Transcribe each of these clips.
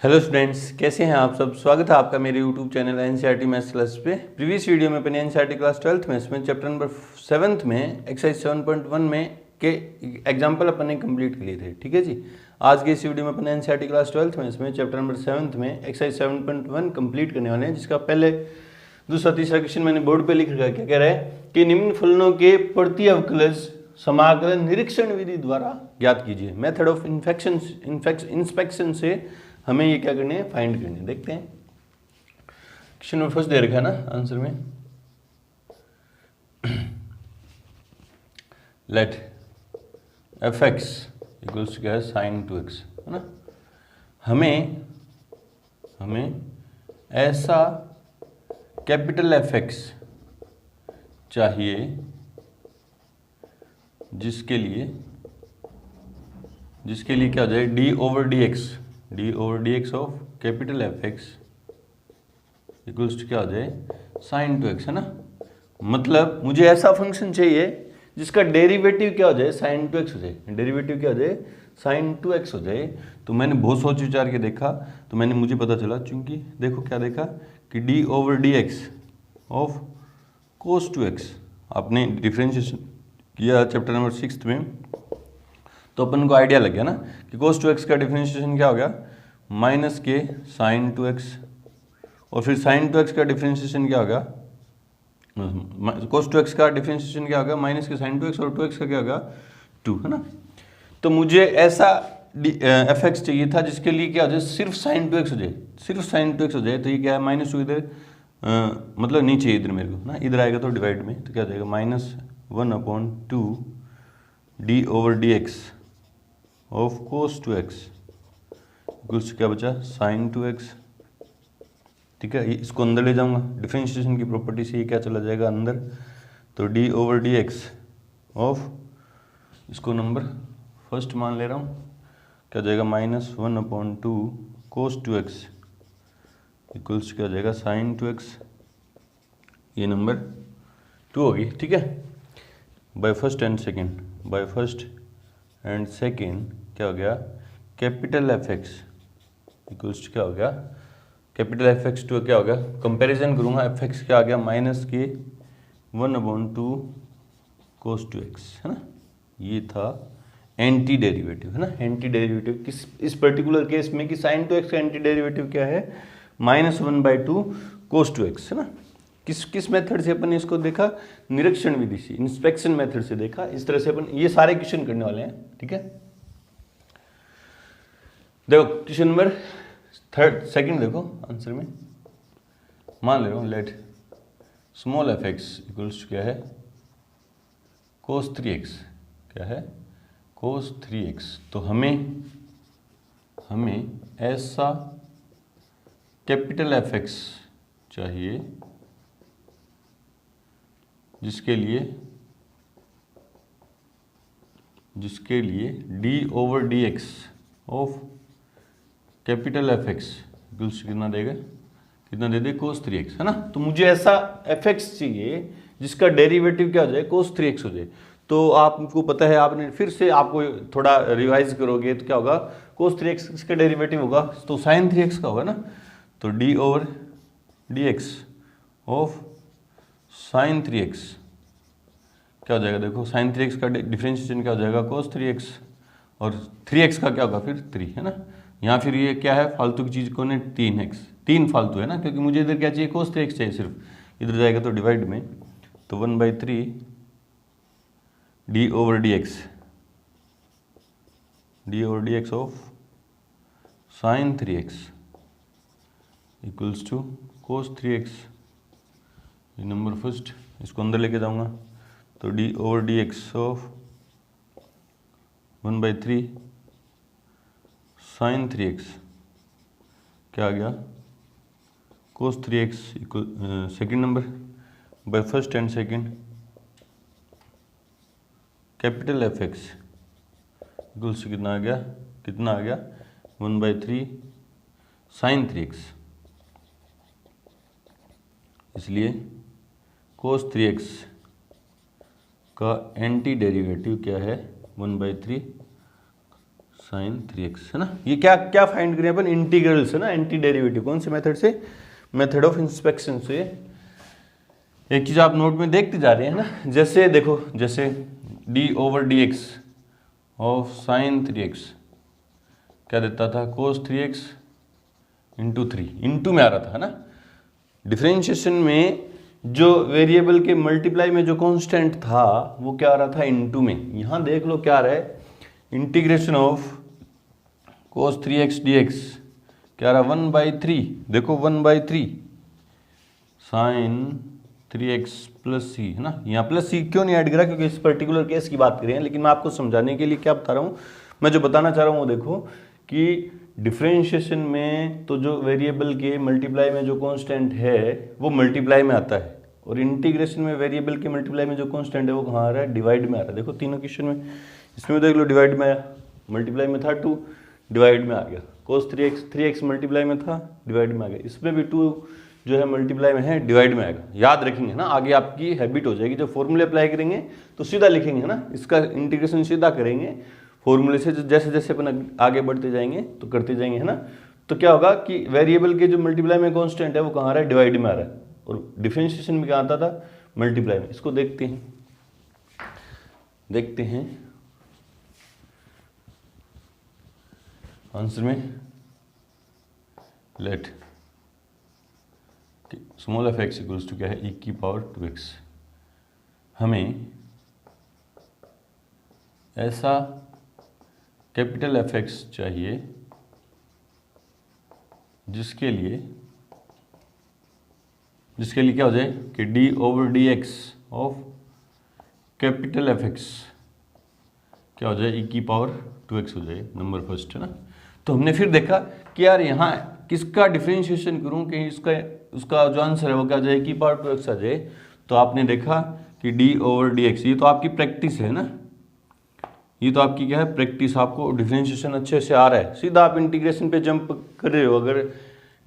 Hello students, कैसे हैं आप सब। स्वागत है आपका मेरे YouTube channel NCERT maths class पे। प्रीवियस वीडियो में अपने एनसीईआरटी क्लास 12th मैथ्स में चैप्टर नंबर 7th में एक्सरसाइज 7.1 में के एग्जाम्पल अपन ने कंप्लीट किए थे। ठीक है जी। आज के इस वीडियो में अपन एनसीईआरटी क्लास 12th मैथ्स में चैप्टर नंबर 7th में एक्सरसाइज 7.1 कंप्लीट करने वाले हैं, जिसका पहले दूसरा तीसरा क्वेश्चन मैंने बोर्ड पे लिख रखा है। क्या कह रहा है कि निम्न फलनों के प्रति अवकलज समाकलन निरीक्षण विधि द्वारा ज्ञात कीजिए। मेथड ऑफ इंस्पेक्शन से हमें ये क्या करने हैं, फाइंड करने। देखते हैं क्वेश्चन नंबर फर्स्ट दे रखा है ना आंसर में। Let f x equals to क्या है, साइन 2x, है ना। हमें ऐसा कैपिटल एफ एक्स चाहिए जिसके लिए क्या हो जाए, d over d x of capital F x equals to क्या हो जाए, साइन 2x, है ना। मतलब मुझे ऐसा फंक्शन चाहिए जिसका डेरिवेटिव क्या हो जाए, साइन 2x हो जाए। डेरिवेटिव क्या हो जाए, साइन 2x हो जाए। तो मैंने बहुत सोच विचार के देखा, तो मुझे पता चला, चूंकि देखो क्या देखा कि D over d x of cos 2x आपने डिफ्रेंशिएशन किया चैप्टर नंबर 6 में, तो अपन को आइडिया लग गया ना कि cos 2x का डिफरेंशिएशन क्या हो गया, माइनस के साइन 2x, और फिर साइन 2x का डिफरेंशिएशन क्या हो गया, cos 2x का डिफरेंशिएशन क्या हो गया, माइनस के साइन 2x, और 2x का क्या हो गया 2, है ना। तो मुझे ऐसा एफ एक्स चाहिए था जिसके लिए क्या हो जाए, सिर्फ साइन 2x हो जाए, सिर्फ साइन 2x हो जाए। तो ये क्या है, -2 इधर मतलब नहीं चाहिए इधर मेरे को ना, इधर आएगा तो डिवाइड में, तो क्या हो जाएगा -1/2 D over d x of cos 2x equals क्या बचा, साइन 2x। ठीक है, इसको अंदर ले जाऊंगा, डिफरेंशिएशन की प्रॉपर्टी से ये क्या चला जाएगा अंदर, तो d over d x of, इसको नंबर फर्स्ट मान ले रहा हूँ, क्या जाएगा -1/2 कोस 2x इक्वल्स क्या जाएगा, साइन 2x। ये नंबर 2 होगी। ठीक है, बाय फर्स्ट एंड सेकेंड क्या हो गया, कैपिटल एफ एक्स इक्वल्स क्या हो गया, कैपिटल एफ एक्स टू क्या हो गया, कंपैरिजन करूंगा, एफ एक्स क्या आ गया, -1/2 कोस 2x, है ना। ये था एंटी डेरिवेटिव, है ना। एंटी डेरिवेटिव किस इस पर्टिकुलर केस में कि साइन 2x का एंटी डेरिवेटिव क्या है, -1/2 कोस 2x, है ना। किस मेथड से अपन ने इसको देखा, निरीक्षण विधि से, इंस्पेक्शन मेथड से देखा। इस तरह से अपन ये सारे क्वेश्चन करने वाले हैं। ठीक है, देखो क्वेश्चन नंबर सेकंड देखो आंसर में, मान ले रहा हूं late small f x equals क्या है, कोस 3x, क्या है, कोस 3x। तो हमें ऐसा कैपिटल एफ एक्स चाहिए जिसके लिए D over d x of capital F x कितना देगा, कितना दे दे, कोस 3x, है ना। तो मुझे ऐसा एफ एक्स चाहिए जिसका डेरिवेटिव क्या हो जाए, कोस 3x हो जाए। तो आपको पता है, आपने फिर से आपको थोड़ा रिवाइज करोगे तो क्या होगा, कोस 3x इसका डेरिवेटिव होगा तो साइन 3x का होगा ना। तो d over d x of sine 3x क्या हो जाएगा, देखो साइन 3x का डिफरेंशिएशन क्या हो जाएगा, कोस 3x, और 3x का क्या होगा फिर 3, है ना। यहाँ फिर ये क्या है, फालतू की चीज़ कौन है, 3x, 3 फालतू है ना, क्योंकि मुझे इधर क्या चाहिए, कोस 3x चाहिए सिर्फ, इधर जाएगा तो डिवाइड में, तो 1/3 d over d x of sine 3x equals to cos 3x। ये नंबर फर्स्ट, इसको अंदर लेके जाऊंगा, तो d over d x of 1/3 sine 3x क्या आ गया, cos 3x equal, second number by first and second capital F x equals कितना आ गया, 1/3 साइन 3x। इसलिए कोस 3x का एंटी डेरिवेटिव क्या है, 1/3 साइन 3x है ना। ये क्या क्या फाइंड करें अपन, इंटीग्रल्स है ना, एंटी डेरिवेटिव। कौन से मेथड से, मेथड ऑफ इंस्पेक्शन से। एक चीज आप नोट में देखते जा रहे हैं ना, जैसे देखो, जैसे d/dx ऑफ साइन 3x क्या देता था, cos 3x इंटू 3 इंटू में आ रहा था है ना। डिफरेंशिएशन में जो वेरिएबल के मल्टीप्लाई में जो कांस्टेंट था वो क्या आ रहा था, इनटू में। यहां देख लो क्या आ रहा है, integration of cos 3x dx क्या आ रहा, 1/3। देखो 1/3 साइन 3x प्लस सी है ना। यहाँ प्लस सी क्यों नहीं ऐड करा, क्योंकि इस पर्टिकुलर केस की बात कर रहे हैं। लेकिन मैं आपको समझाने के लिए क्या बता रहा हूँ, मैं जो बताना चाह रहा हूँ वो देखो कि डिफरेंशिएशन में तो जो वेरिएबल के मल्टीप्लाई में जो कांस्टेंट है वो मल्टीप्लाई में आता है, और इंटीग्रेशन में वेरिएबल के मल्टीप्लाई में जो कांस्टेंट है वो कहाँ आ रहा है, डिवाइड में आ रहा है। देखो तीनों क्वेश्चन में, इसमें देख लो डिवाइड में आया, मल्टीप्लाई में था 2 डिवाइड में आ गया, cos 3x मल्टीप्लाई में था डिवाइड में आ गया, इसमें भी 2 जो है मल्टीप्लाई में है डिवाइड में आएगा। याद रखेंगे ना, आगे आपकी हैबिट हो जाएगी, जब फॉर्मूले अप्लाई करेंगे तो सीधा लिखेंगे है ना, इसका इंटीग्रेशन सीधा करेंगे फॉर्मूले से। जैसे जैसे अपन आगे बढ़ते जाएंगे तो करते जाएंगे है ना, तो क्या होगा कि वेरिएबल के जो मल्टीप्लाई में कांस्टेंट है वो कहाँ आ रहा है, डिवाइड में आ रहा है, और डिफरेंशिएशन में क्या आता था, मल्टीप्लाई में। इसको देखते हैं आंसर में, let small f x equals to क्या है, e⁻²x। हमें ऐसा कैपिटल एफ एक्स चाहिए जिसके लिए क्या हो जाए कि d/dx of capital F x क्या हो जाए, e⁻²x हो जाए, नंबर फर्स्ट है ना। तो हमने फिर देखा कि यार यहाँ किसका डिफरेंशिएशन करूँ कि उसका जो आंसर है वो क्या जाए, e⁻²x आ जाए। तो आपने देखा कि d/dx, ये तो आपकी प्रैक्टिस है ना, ये तो आपकी क्या है, प्रैक्टिस। आपको डिफरेंशिएशन अच्छे से आ रहा है, सीधा आप इंटीग्रेशन पे जंप कर रहे हो। अगर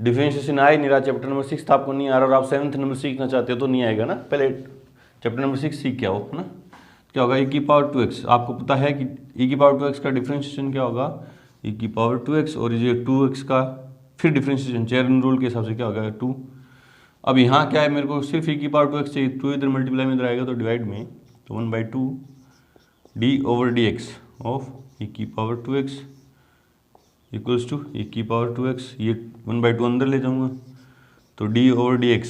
डिफरेंशिएशन आ ही नहीं रहा, चैप्टर नंबर 6 आपको नहीं आ रहा और आप 7th नंबर सीखना चाहते हो तो नहीं आएगा ना, पहले चैप्टर नंबर 6 सीख क्या हो है ना। क्या होगा, e⁻²x, आपको पता है कि e⁻²x का डिफरेंशिएशन क्या होगा, e⁻²x, और ये 2x का फिर डिफरेंशिएशन चेरन रूल के हिसाब से क्या होगा, 2। अब यहाँ क्या है, मेरे को सिर्फ e⁻²x चाहिए, 2 इधर मल्टीप्लाई में इधर आएगा तो डिवाइड में, तो 1/2 d/dx of e⁻²x equals to e⁻²x, ये 1/2 अंदर ले जाऊंगा, तो d/dx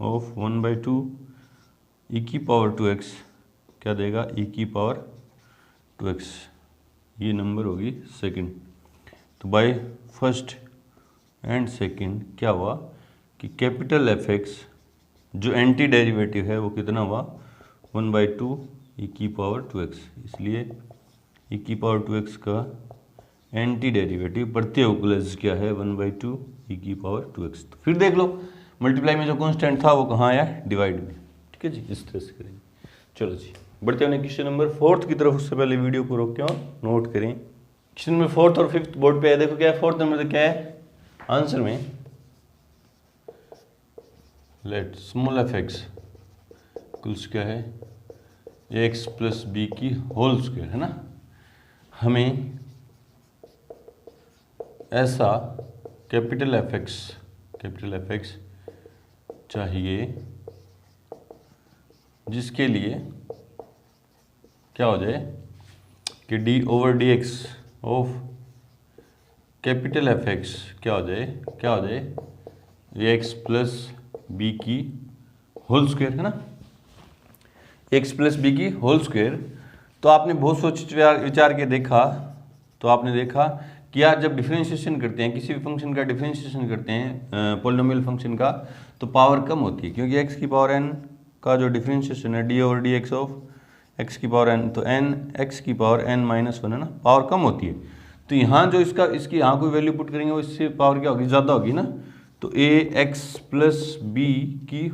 ऑफ 1/2 e⁻²x क्या देगा, e⁻²x, ये नंबर होगी सेकंड। तो बाय फर्स्ट एंड सेकंड क्या हुआ कि कैपिटल एफ एक्स जो एंटी डेरिवेटिव है वो कितना हुआ, 1/2 e⁻²x। इसलिए e⁻²x का एंटी डेरिवेटिव प्रत्युपलज क्या है, 1/2 e⁻²x। तो फिर देख लो मल्टीप्लाई में जो कांस्टेंट था वो कहाँ आया, डिवाइड में। ठीक है जी, इस तरह से करेंगे। चलो जी बढ़ते हैं क्वेश्चन नंबर 4 की तरफ। उससे पहले वीडियो को रोक के और नोट करें। क्वेश्चन नंबर 4 और 5 बोर्ड पे है, देखो क्या है, 4th नंबर क्या है आंसर में, let small f x equals क्या है, एक्स प्लस बी की होल स्क्वायर है ना। हमें ऐसा कैपिटल एफ एक्स चाहिए जिसके लिए क्या हो जाए कि d/dx of capital F x क्या हो जाए एक्स प्लस बी की होल स्क्वायर है ना, एक्स प्लस बी की होल स्क्वायर। तो आपने बहुत सोच विचार के देखा, तो आपने देखा कि यार जब डिफरेंशिएशन करते हैं, किसी भी फंक्शन का डिफरेंशिएशन करते हैं, पॉलिनोमियल फंक्शन का, तो पावर कम होती है, क्योंकि x की पावर n का जो डिफरेंशिएशन है d/dx ऑफ x की पावर n, तो n x की पावर n-1 है ना, पावर कम होती है। तो यहाँ जो इसकी यहाँ कोई वैल्यू पुट करेंगे वो इससे पावर क्या होगी, ज़्यादा होगी ना, तो ax प्लस बी की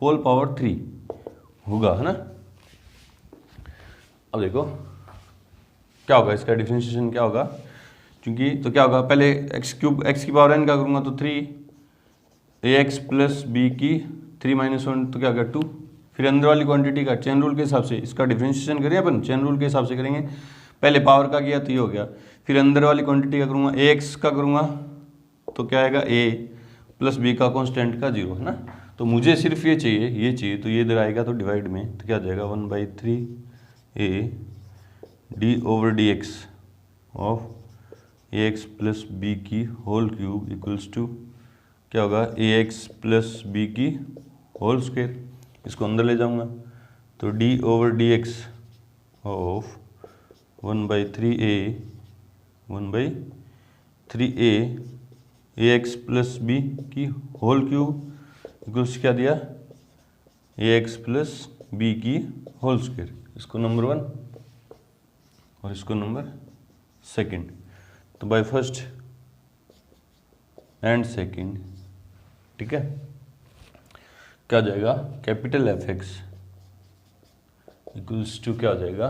होल पावर 3 होगा है ना। अब देखो क्या होगा, इसका डिफरेंशिएशन क्या होगा, क्योंकि तो क्या होगा, पहले x की पावर n का करूँगा तो 3 ax प्लस बी की 3-1 तो क्या होगा 2। फिर अंदर वाली क्वांटिटी का चेन रूल के हिसाब से इसका डिफरेंशिएशन करें अपन, चेन रूल के हिसाब से करेंगे, पहले पावर का किया तो ये हो गया, फिर अंदर वाली क्वांटिटी का करूँगा, ए एक्स का करूँगा तो क्या आएगा, ए प्लस बी का कॉन्स्टेंट का 0, है ना। तो मुझे सिर्फ ये चाहिए, तो ये इधर आएगा तो डिवाइड में, तो क्या आ जाएगा 1/3 a d over d x of a x plus b की होल क्यूब इक्वल्स टू क्या होगा, ए एक्स प्लस बी की होल स्क्वायर। इसको अंदर ले जाऊंगा तो d over d x of 1/3 a x plus b की होल क्यूब इक्वल्स क्या दिया, ए एक्स प्लस बी की होल स्क्वायर। इसको नंबर 1 और इसको नंबर 2। तो बाय फर्स्ट एंड सेकंड, ठीक है, क्या जाएगा, capital F x equals to क्या हो जाएगा,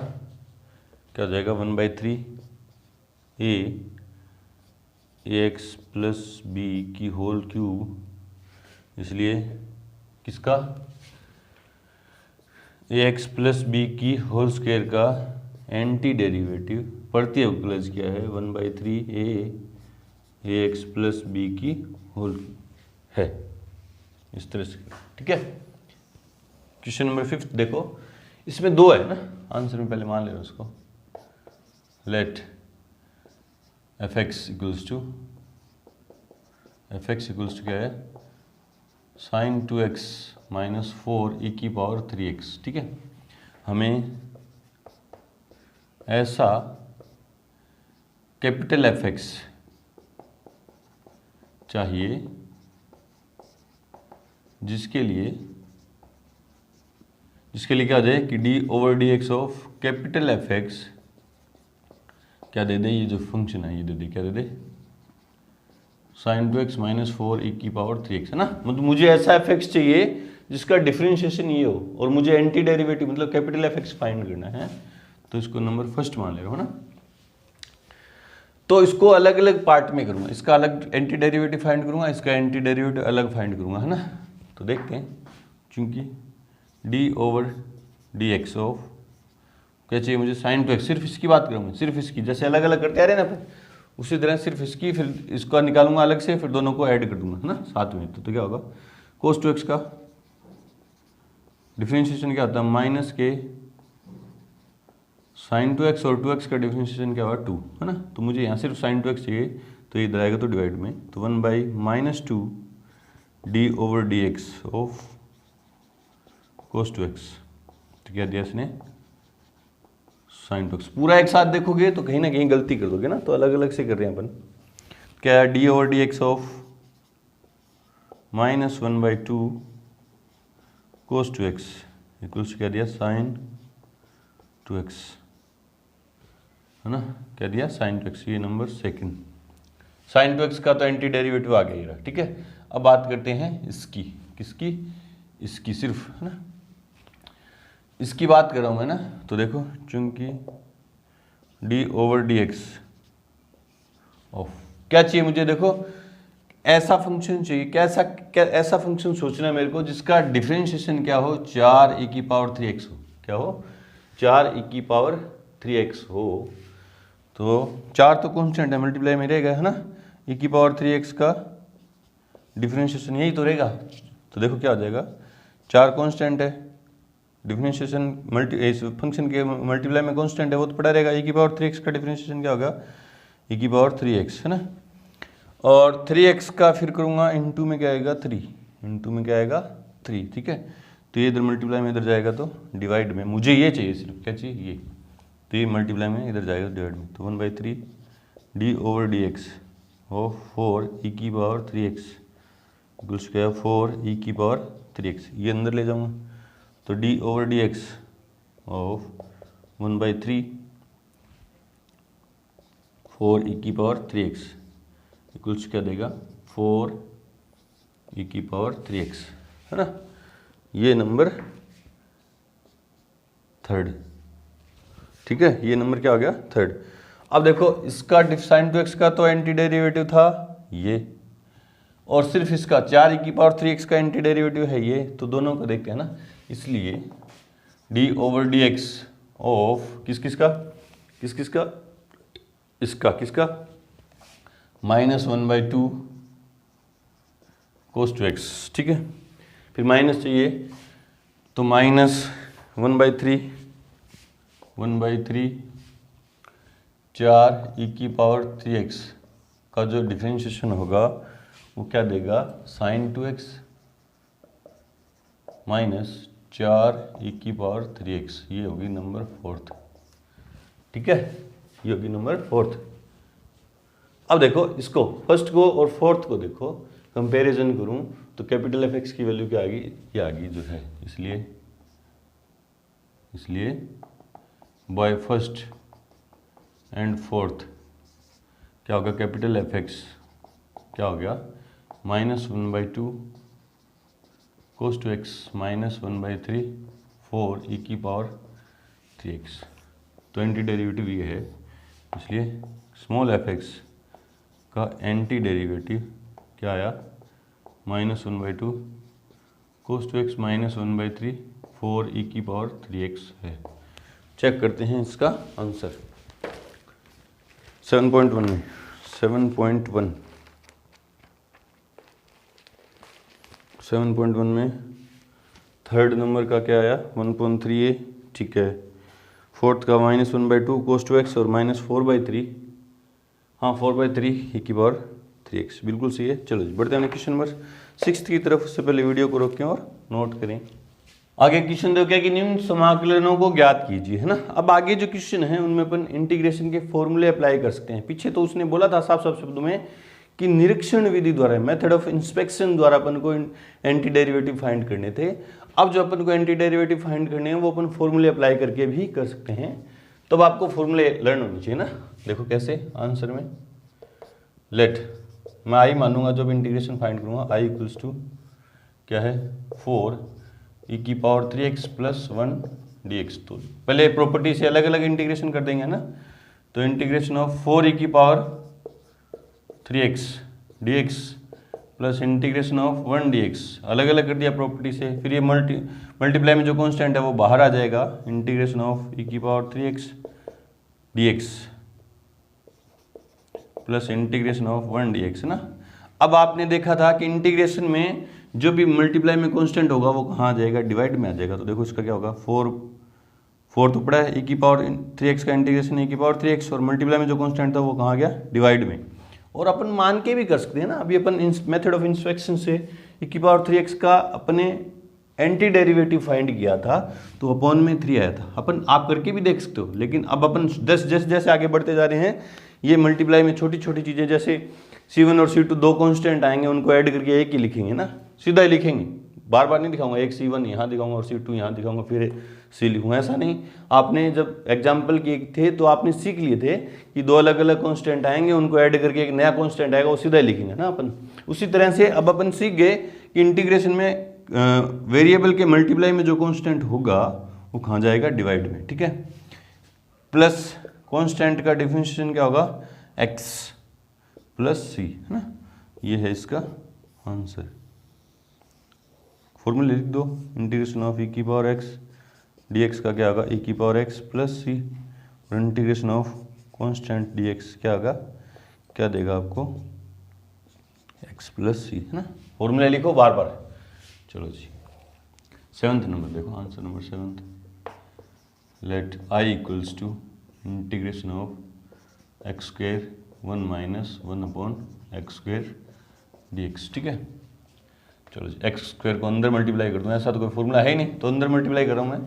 1/3 ए एक्स प्लस बी की होल क्यूब, इसलिए किसका, ए एक्स प्लस बी की होल स्क्वायर का एंटी डेरिवेटिव प्रति अवकलज किया है 1/3 ए एक्स प्लस बी की होल क्यूब है, इस तरह से, ठीक है। क्वेश्चन नंबर 5 देखो, इसमें 2 है ना, आंसर में पहले मान ले रहा उसको, let f x equals to क्या है, साइन 2x माइनस 4 e की पावर 3x, ठीक है। हमें ऐसा कैपिटल एफ एक्स चाहिए जिसके लिए क्या आ जाए कि D over d x of capital F x क्या दे दे, ये जो फंक्शन है ये दे दे, क्या दे दे, साइन 2x माइनस 4 e की पावर 3x, है ना। मतलब मुझे ऐसा एफ एक्स चाहिए जिसका डिफरेंशिएशन ये हो, और मुझे एंटी डेरिवेटिव मतलब कैपिटल एफ एक्स फाइंड करना है। तो इसको नंबर फर्स्ट मान ले रहा हूँ ना। तो इसको अलग अलग पार्ट में करूँगा, इसका अलग एंटी डेरिवेटिव फाइंड करूँगा, इसका एंटी डेरिवेटिव अलग फाइंड करूँगा, है ना। तो देखते हैं, चूंकि D over d x of क्या चाहिए मुझे, साइन 2x, सिर्फ इसकी बात करूँगा, सिर्फ इसकी, जैसे अलग अलग करते आ रहे हैं ना उसी तरह सिर्फ इसकी, फिर इसको निकालूंगा अलग से, फिर दोनों को ऐड कर दूंगा, है ना, साथ में। तो क्या होगा, cos 2x का डिफरेंशिएशन क्या होता है, माइनस के साइन 2x, और 2x का डिफरेंशिएशन क्या होगा 2, है ना। तो मुझे यहाँ सिर्फ साइन 2x चाहिए, तो ये इधर आएगा तो डिवाइड में, तो 1/-2 D over d x of cos 2x, तो क्या दिया इसने, साइन 2x। पूरा एक साथ देखोगे तो कहीं ना कहीं गलती कर दोगे ना, तो अलग अलग से कर रहे हैं अपन। क्या D over d x of -1/2 cos 2x equals क्या दिया, साइन 2x, है ना, क्या दिया, साइन 2x। ये नंबर 2। साइन 2x का तो एंटी डेरिवेटिव आ गया, ठीक है। अब बात करते हैं इसकी, किसकी, इसकी सिर्फ, है ना, इसकी बात कर रहा हूँ मैं ना। तो देखो, चूंकि D over d x of क्या चाहिए मुझे, देखो ऐसा फंक्शन चाहिए, ऐसा फंक्शन सोचना है मेरे को जिसका डिफरेंशिएशन क्या हो, 4 e की पावर 3x हो, क्या हो, 4 e की पावर 3x हो। तो 4 तो कॉन्स्टेंट है, मल्टीप्लाई में रहेगा, है ना, e की पावर 3x का डिफरेंशिएशन यही तो रहेगा। तो देखो क्या हो जाएगा, 4 कॉन्स्टेंट है, डिफरेंशिएशन फंक्शन के मल्टीप्लाई में कांस्टेंट है, वो तो पड़ा रहेगा। e की पावर 3x का डिफरेंशिएशन क्या होगा, e की पावर 3x, है ना। और 3x का फिर करूँगा इनटू में क्या आएगा 3, इनटू में क्या आएगा 3, ठीक है। तो ये इधर मल्टीप्लाई में इधर जाएगा तो डिवाइड में, मुझे ये चाहिए सिर्फ, क्या चाहिए ये, तो ये मल्टीप्लाई में इधर जाएगा डिवाइड में। तो 1/3 d over d x of 4 e की पावर 3x इक्वल्स क्या है, 4 e की पावर 3x, ये अंदर ले जाऊँगा। तो d over d x of 1/3 4 e की पावर 3x इक्वल्स क्या देगा, 4 e की पावर 3x, है ना। ये नंबर 3, ठीक है, ये नंबर क्या हो गया 3। अब देखो इसका साइन 2x का तो एंटी डेरिवेटिव था ये, और सिर्फ इसका 4 e की पावर 3x का एंटी डेरिवेटिव है ये, तो दोनों को देखते हैं ना। इसलिए D over d x of किस किस का इसका किसका -1/2 cos 2x, ठीक है। फिर माइनस चाहिए तो -1/3 4 e⁻3x का जो डिफरेंशिएशन होगा वो क्या देगा, sin 2x -4 e⁻3x। ये होगी नंबर 4th, ठीक है, ये होगी नंबर 4th। अब देखो इसको फर्स्ट को और फोर्थ को देखो, कंपैरिजन करूं तो कैपिटल एफ एक्स की वैल्यू क्या आएगी, ये आएगी जो है, इसलिए बाय फर्स्ट एंड फोर्थ क्या होगा, कैपिटल एफ एक्स क्या हो गया, -1/2 cos 2x -1/3 4 e⁻3x। तो एंटी डेरिवेटिव ये है, इसलिए स्मॉल एफ एक्स का एंटी डेरिवेटिव क्या आया, -1/2 cos 2x -1/3 4 e⁻3x है। चेक करते हैं इसका आंसर 7.1 में। 7.1 में थर्ड नंबर का क्या आया, 1.3a, ठीक है। फोर्थ का -1/2 cos 2x और -4/3, हाँ 4/3 e⁻3x, बिल्कुल सही है। चलो जी बढ़ते हैं क्वेश्चन नंबर 6 की तरफ। उससे पहले वीडियो को रोकें और नोट करें। आगे क्वेश्चन देखो क्या कि निम्न समाकलनों को ज्ञात कीजिए, है ना। अब आगे जो क्वेश्चन है उनमें अपन इंटीग्रेशन के फॉर्मूले अप्लाई कर सकते हैं। पीछे तो उसने बोला था साफ साफ शब्दों में कि निरीक्षण विधि द्वारा, मेथड ऑफ इंस्पेक्शन द्वारा अपन को एंटी डेरिवेटिव फाइंड करने थे। अब जो अपन को एंटी डेरिवेटिव फाइंड करने हैं वो अपन फॉर्मूले अप्लाई करके भी कर सकते हैं। तो अब आपको फॉर्मूले लर्न होनी चाहिए ना। देखो कैसे, आंसर में लेट मैं आई मानूंगा जब इंटीग्रेशन फाइंड करूंगा, आई इक्वल्स टू क्या है 4 e⁻3x + 1 dx। तो पहले प्रॉपर्टी से अलग अलग इंटीग्रेशन कर देंगे ना। तो integration of 4 e⁻3x dx plus integration of 1 dx, अलग अलग कर दिया प्रॉपर्टी से। फिर ये मल्टीप्लाई में जो कांस्टेंट है वो बाहर आ जाएगा, integration of e⁻3x dx plus integration of 1 dx, है ना। अब आपने देखा था कि इंटीग्रेशन में जो भी मल्टीप्लाई में कांस्टेंट होगा वो कहाँ आ जाएगा, डिवाइड में आ जाएगा। तो देखो इसका क्या होगा, 4 तो पड़ा है, e⁻3x का इंटीग्रेशन e⁻3x, और मल्टीप्लाई में जो कांस्टेंट था वो कहाँ आ गया, डिवाइड में। और अपन मान के भी कर सकते हैं ना। अभी अपन मेथड ऑफ इंस्पेक्शन से e⁻3x का अपने एंटी डेरिवेटिव फाइंड किया था तो अपॉन में 3 आया था। अपन आप करके भी देख सकते हो, लेकिन अब अपन जैसे जैसे आगे बढ़ते जा रहे हैं ये मल्टीप्लाई में छोटी छोटी चीज़ें, जैसे C1 और C2 दो कांस्टेंट आएंगे, उनको ऐड करके एक ही लिखेंगे ना, सीधा ही लिखेंगे, बार बार नहीं दिखाऊंगा, एक C1 यहाँ दिखाऊंगा और C2 यहाँ दिखाऊंगा फिर C लिखूंगा, ऐसा नहीं। आपने जब एग्जाम्पल किए थे तो आपने सीख लिए थे कि दो अलग अलग कांस्टेंट आएंगे, उनको ऐड करके एक नया कांस्टेंट आएगा, वो सीधा ही लिखेंगे ना अपन। उसी तरह से अब अपन सीख गए कि इंटीग्रेशन में वेरिएबल के मल्टीप्लाई में जो कांस्टेंट होगा वो कहाँ जाएगा, डिवाइड में, ठीक है। प्लस कांस्टेंट का डिफरेंशिएशन क्या होगा, x + c, है ना। ये है इसका आंसर। फॉर्मूला लिख दो, इंटीग्रेशन ऑफ e⁻x dx का क्या होगा, e⁻x + c, और इंटीग्रेशन ऑफ कांस्टेंट dx क्या होगा, क्या देगा आपको, x + c, है ना। फॉर्मूला लिखो बार बार। चलो जी 7th नंबर देखो, answer number 7th, let i equals to integration of x² 1 - 1/x² dx, ठीक है। चलो जी x² को अंदर मल्टीप्लाई कर दूँ, ऐसा तो कोई फॉर्मूला है ही नहीं, तो अंदर मल्टीप्लाई कर रहा हूँ मैं।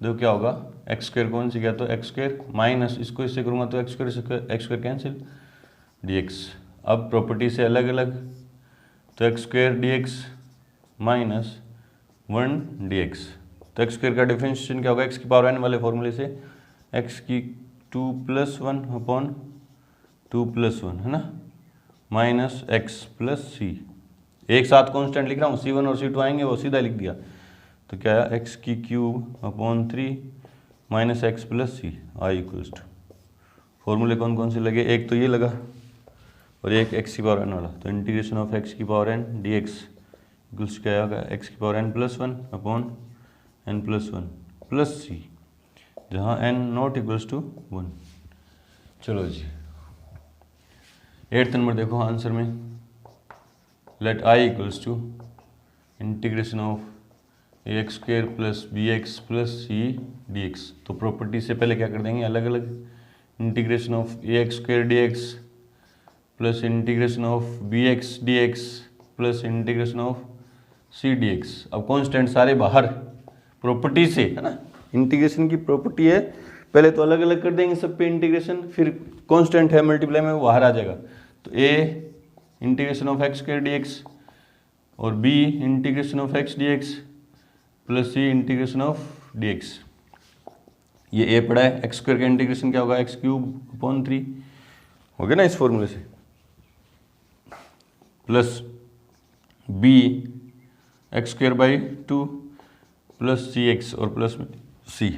देखो क्या होगा, x² कौन सी, क्या तो x² माइनस इसको इससे करूँगा तो x² कैंसिल, dx। अब प्रॉपर्टी से अलग अलग, तो x² dx -1 dx। तो x² का डिफरेंशिएशन क्या होगा, x⁻n वाले फॉर्मूले से, x³ + 1/2 + 1, है ना, माइनस x + c। एक साथ कांस्टेंट लिख रहा हूँ, C1 और C2 आएंगे वो सीधा लिख दिया। तो क्या है, x³ -3 - x + c, i equals to, फॉर्मूले कौन कौन से लगे, एक तो ये लगा और एक x⁻n वाला। तो integration of x⁻n dx equals क्या होगा, x⁻n + 1/n + 1 + c, जहाँ n ≠ = 1। चलो जी 8th नंबर देखो आंसर में, let I equals to integration of a x square plus b x plus c d x. तो प्रॉपर्टी से पहले क्या कर देंगे, अलग अलग, integration of a x square d x plus integration of b x d x plus integration of c d x. अब constant सारे बाहर प्रॉपर्टी से, है ना, इंटीग्रेशन की प्रॉपर्टी है, पहले तो अलग अलग कर देंगे सब पे इंटीग्रेशन, फिर कांस्टेंट है मल्टीप्लाई में वो बाहर आ जाएगा। तो a integration of x square d x और b integration of x d x plus c integration of d x. ये ए पड़ा है, एक्स स्क्वायर का इंटीग्रेशन क्या होगा, एक्स क्यूब अपॉन 3 हो गया ना इस फॉर्मूले से, plus b x square by 2 plus c x और प्लस में सी।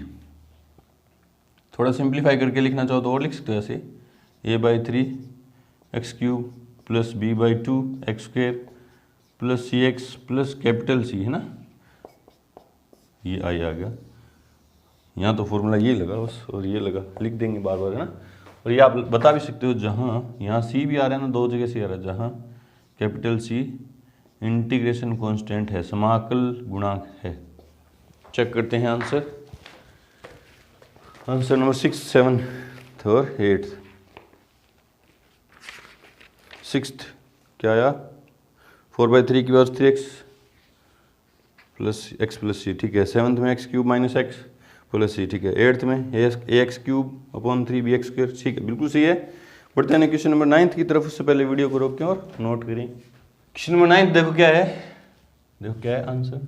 थोड़ा सिंप्लीफाई करके लिखना चाहो तो और लिख सकते हो ऐसे, a by 3 x cube plus b by 2 x square plus c x plus capital c, है ना, ये आई आ गया। यहाँ तो फॉर्मूला ये लगा बस, और ये लगा, लिख देंगे बार बार, है ना। और ये आप बता भी सकते हो, जहाँ यहाँ सी भी आ रहा है ना, 2 जगह से आ रहा है, जहाँ कैपिटल सी इंटीग्रेशन कांस्टेंट है, समाकल गुणांक है। चेक करते हैं आंसर, आंसर नंबर 6, 7 और 8। 6th क्या आया, 4/3 की power 3x plus x plus c, ठीक है। 7th में x cube minus x plus c, ठीक है। 8th में a x cube upon 3 b x square, ठीक है, बिल्कुल सही है। बढ़ते हैं क्वेश्चन नंबर 9 की तरफ, उससे पहले वीडियो को रोकें और नोट करें। क्वेश्चन नंबर 9 देखो क्या है, देखो क्या है answer,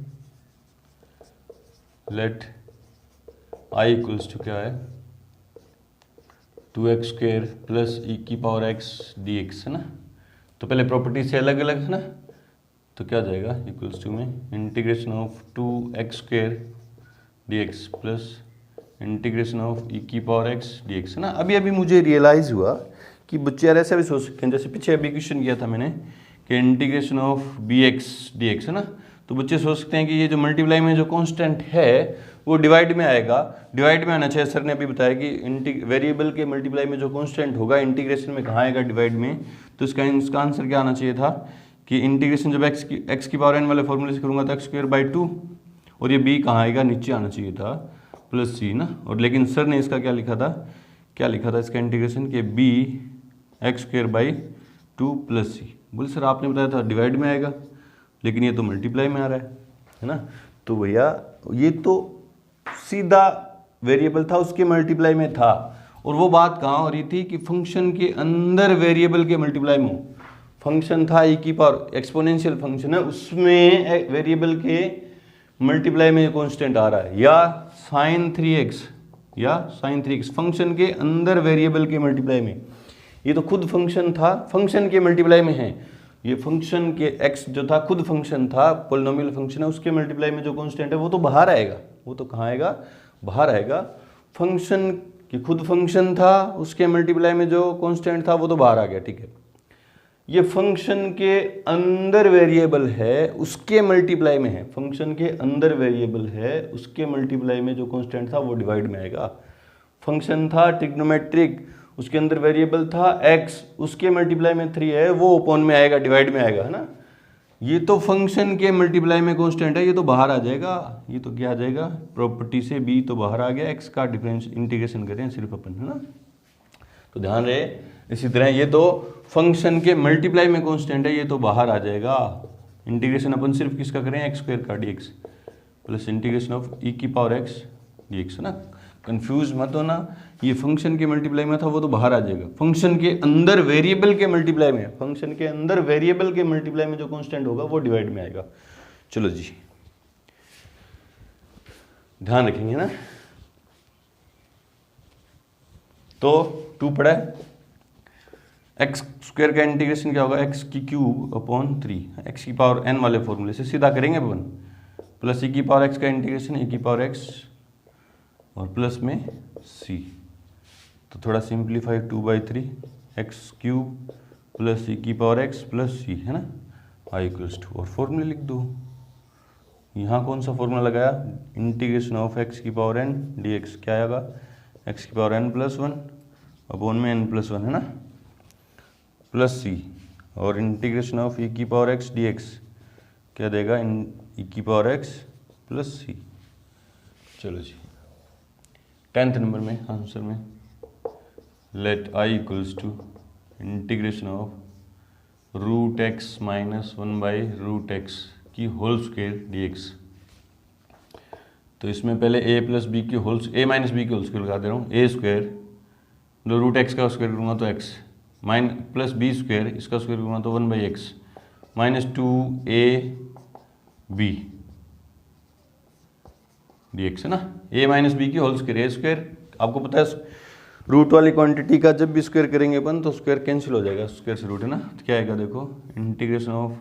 let I equals to क्या है 2x स्क्वेयर प्लस ई की पावर x dx, है ना। तो पहले प्रॉपर्टी से अलग अलग, है ना, तो क्या जाएगा इक्वल्स टू में integration of 2x square dx plus integration of e की पावर x dx, है ना। अभी अभी मुझे रियलाइज़ हुआ कि बच्चे यार ऐसा भी सोच सकते हैं, जैसे पीछे अभी क्वेश्चन किया था मैंने कि इंटीग्रेशन ऑफ bx dx, है ना। तो बच्चे सोच सकते हैं कि ये जो मल्टीप्लाई में जो कांस्टेंट है वो डिवाइड में आएगा, डिवाइड में आना चाहिए। सर ने अभी बताया कि वेरिएबल के मल्टीप्लाई में जो कांस्टेंट होगा इंटीग्रेशन में कहाँ आएगा, डिवाइड में। तो इसका आंसर क्या आना चाहिए था कि इंटीग्रेशन जब एक्स की पावर n वाले फॉर्मूले से करूँगा तो एक्स स्क्वायर बाई 2, और ये b कहाँ आएगा, नीचे आना चाहिए था, प्लस सी ना। और लेकिन सर ने इसका क्या लिखा था इसका इंटीग्रेशन के b x square by 2 plus c. बोले सर आपने बताया था डिवाइड में आएगा, लेकिन ये तो मल्टीप्लाई में आ रहा है ना। तो भैया ये तो सीधा वेरिएबल था, उसके मल्टीप्लाई में था, और वो बात कहाँ हो रही थी कि फंक्शन के अंदर वेरिएबल के मल्टीप्लाई में हो। फंक्शन था e की पावर, एक्सपोनेंशियल फंक्शन है, उसमें वेरिएबल के मल्टीप्लाई में कांस्टेंट आ रहा है, या sin 3x फंक्शन के अंदर वेरिएबल के मल्टीप्लाई में। ये तो खुद फंक्शन था, फंक्शन के मल्टीप्लाई में है। ये फंक्शन के x जो था खुद फंक्शन था, पोलिनोमियल फंक्शन है, उसके मल्टीप्लाई में जो कांस्टेंट है वो तो बाहर आएगा। वो तो कहाँ आएगा, बाहर आएगा। फंक्शन की खुद फंक्शन था, उसके मल्टीप्लाई में जो कांस्टेंट था वो तो बाहर आ गया, ठीक है। ये फंक्शन के अंदर वेरिएबल है, उसके मल्टीप्लाई में है, फंक्शन के अंदर वेरिएबल है, उसके मल्टीप्लाई में जो कांस्टेंट था वो डिवाइड में आएगा। फंक्शन था ट्रिग्नोमेट्रिक, उसके अंदर वेरिएबल था x, उसके मल्टीप्लाई में 3 है, वो अपॉन में आएगा, डिवाइड में आएगा, है ना। ये तो फंक्शन के मल्टीप्लाई में कांस्टेंट है, ये तो बाहर आ जाएगा। ये तो क्या आ जाएगा, प्रॉपर्टी से b तो बाहर आ गया, x का डिफरेंस इंटीग्रेशन करें सिर्फ अपन, है ना। तो ध्यान रहे, इसी तरह ये तो फंक्शन के मल्टीप्लाई में कांस्टेंट है, ये तो बाहर आ जाएगा। इंटीग्रेशन अपन सिर्फ किसका करें, एक्स स्क्वायर का dx plus integration of e की पावर x dx, है ना। कंफ्यूज मत होना, ये फंक्शन के मल्टीप्लाई में था वो तो बाहर आ जाएगा। फंक्शन के अंदर वेरिएबल के मल्टीप्लाई में, फंक्शन के अंदर वेरिएबल के मल्टीप्लाई में जो कांस्टेंट होगा वो डिवाइड में आएगा। चलो जी, ध्यान रखेंगे ना। तो 2 पड़ा है, एक्स स्क्वायर का इंटीग्रेशन क्या होगा, एक्स की क्यूब अपॉन 3, एक्स की पावर n वाले फॉर्मूले से सीधा करेंगे अपन, प्लस e की पावर x का इंटीग्रेशन e की पावर x और प्लस में c। तो थोड़ा simplify, 2/3 x cube plus e की पावर x प्लस c, है ना, i इक्वल्स टू, और फॉर्मूले लिख दो। यहाँ कौन सा फॉर्मूला लगाया, इंटीग्रेशन ऑफ x की पावर n dx, क्या आएगा, x की पावर n+1 अपॉन में n+1, है ना। प्लस सी, और इंटीग्रेशन ऑफ ई की पावर एक्स डी एक्स क्या देगा, ई की पावर एक्स प्लस सी। चलो जी 10th नंबर में आंसर में let I equals to integration of root x minus 1/√x की होल स्क्वायर डी एक्स। तो इसमें पहले ए प्लस बी की ए माइनस बी की होल स्क्वायर लगा दे रहा हूँ, ए स्क्वायर जो रूट एक्स का स्क्वायर करूँगा तो एक्स प्लस बी स्क्वायर इसका स्क्वायर करूँगा तो 1/x माइनस 2ab dx है ना। ए माइनस बी की होल स्क्वायर, ए स्क्वायर आपको पता है रूट वाली क्वांटिटी का जब भी स्क्वायर करेंगे अपन तो स्क्वायर कैंसिल हो जाएगा, स्क्वायर से रूट है ना। तो क्या आएगा देखो, integration of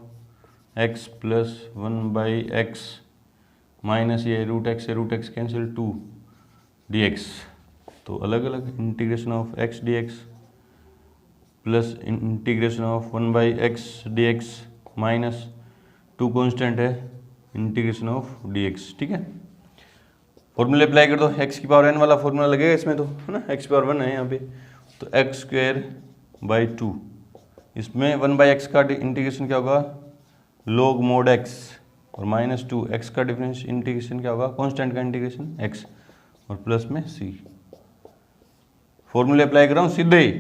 x plus 1/x minus ये रूट एक्स कैंसिल 2 dx। तो अलग अलग integration of x dx plus integration of 1/x dx minus 2 constant है इंटीग्रेशन ऑफ dx। ठीक है, फॉर्मूले अप्लाई कर दो, x की पावर n वाला फॉर्मूला लगेगा इसमें तो है ना, x की पावर 1 है यहाँ पे, तो x²/2 इसमें 1/x का इंटीग्रेशन क्या होगा, log mod x, और माइनस 2 x का डिफरेंस इंटीग्रेशन क्या होगा, कांस्टेंट का इंटीग्रेशन x, और प्लस में c। फॉर्मूले अप्लाई कर रहा हूँ सीधे ही,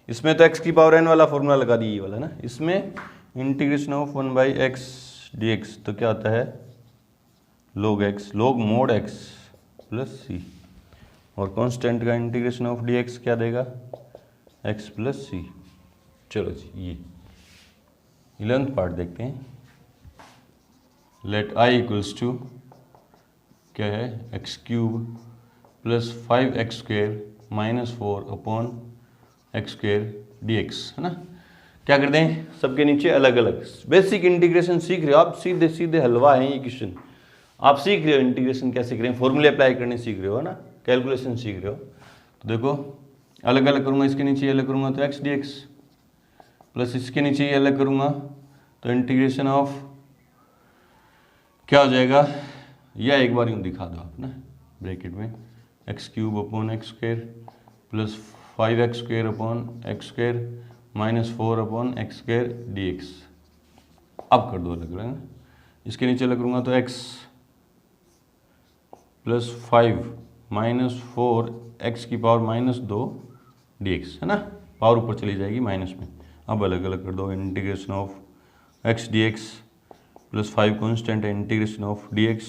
इसमें तो x की पावर n वाला फॉर्मूला लगा दिए वाला ना, इसमें इंटीग्रेशन ऑफ 1/x dx तो क्या आता है log mod x plus c, और कांस्टेंट का इंटीग्रेशन ऑफ dx क्या देगा x प्लस c। चलो जी ये 11th पार्ट देखते हैं। लेट आई इक्वल्स टू क्या है, x³ plus 5x² minus 4/x² dx है ना। क्या करते हैं, सबके नीचे अलग अलग बेसिक इंटीग्रेशन सीख रहे हो आप, सीधे सीधे हलवा है ये क्वेश्चन, आप सीख रहे हो इंटीग्रेशन कैसे करें, फॉर्मूले अप्लाई करने सीख रहे हो ना, कैलकुलेशन सीख रहे हो। तो देखो अलग अलग करूँगा, इसके नीचे अलग करूँगा तो x dx प्लस इसके नीचे ये अलग करूँगा तो इंटीग्रेशन ऑफ क्या हो जाएगा, या एक बार यूँ दिखा दो आप ना ब्रैकेट में x³ plus 5x² minus 4/x² dx। अब कर दो अलग अलग, इसके नीचे अलग करूँगा तो x प्लस 5 माइनस 4x की पावर माइनस 2 dx है ना, पावर ऊपर चली जाएगी माइनस में। अब अलग अलग कर दो, integration of x dx plus 5 constant है इंटीग्रेशन ऑफ dx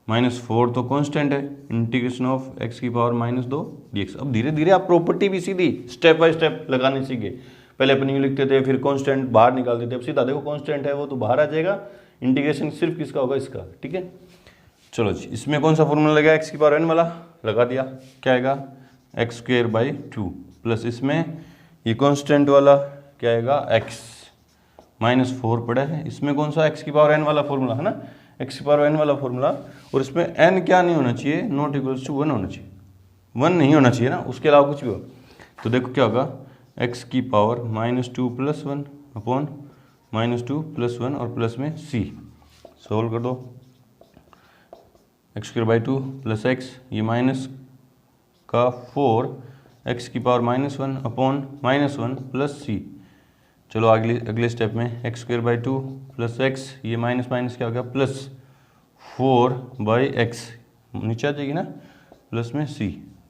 माइनस 4 तो कॉन्स्टेंट है इंटीग्रेशन ऑफ x की पावर माइनस 2 dx। अब धीरे धीरे आप प्रॉपर्टी भी सीधी स्टेप बाय स्टेप लगाने सीखे, पहले अपन यूँ लिखते थे फिर कॉन्स्टेंट बाहर निकालते थे, अब सीधा देखो कॉन्स्टेंट है वो तो बाहर आ जाएगा, इंटीग्रेशन सिर्फ किसका होगा, इसका। ठीक है, चलो जी इसमें कौन सा फॉर्मूला लगा, x की पावर n वाला लगा दिया, क्या आएगा x² प्लस इसमें ये कॉन्स्टेंट वाला क्या आएगा x माइनस 4 पड़ा है, इसमें कौन सा x की पावर n वाला फॉर्मूला है ना, x की पावर n वाला फॉर्मूला, और इसमें n क्या नहीं होना चाहिए, नॉट इक्वल्स टू 1 होना चाहिए, 1 नहीं होना चाहिए ना, उसके अलावा कुछ भी हो। तो देखो क्या होगा, x की पावर -2 + 1 अपॉन -2 + 1 और प्लस में c। सोल्व कर दो, x² प्लस x ये माइनस का 4 x की पावर -1 अपॉन -1 प्लस c। चलो अगले स्टेप में x² प्लस x ये माइनस माइनस क्या हो गया प्लस 4/x नीचे आ जाएगी ना, प्लस में c।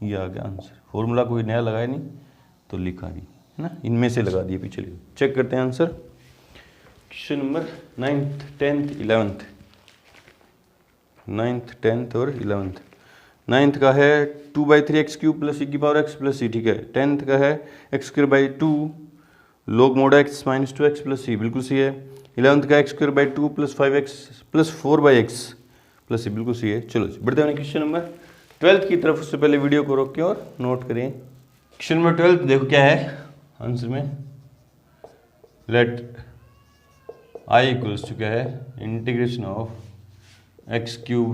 ये आ गया आंसर, फॉर्मूला कोई नया लगाया नहीं तो लिखा भी है ना, इनमें से लगा दिए पीछे। चेक करते हैं answer, question number 9th 10th 11th, 9th 10th और 11th। 9th का है 2/3x³ प्लस e की पावर x प्लस c। ठीक है, 10th का है x² log mod x minus 2x plus c, बिल्कुल सी है। 11th का x² plus 5x plus 4/x plus c, बिल्कुल सी है। चलो बढ़ते हैं क्वेश्चन नंबर 12th की तरफ। उससे पहले वीडियो को रोक के और नोट करें। क्वेश्चन नंबर 12 देखो क्या है आंसर में, लेट आई इक्वल्स टू क्या है, integration of x³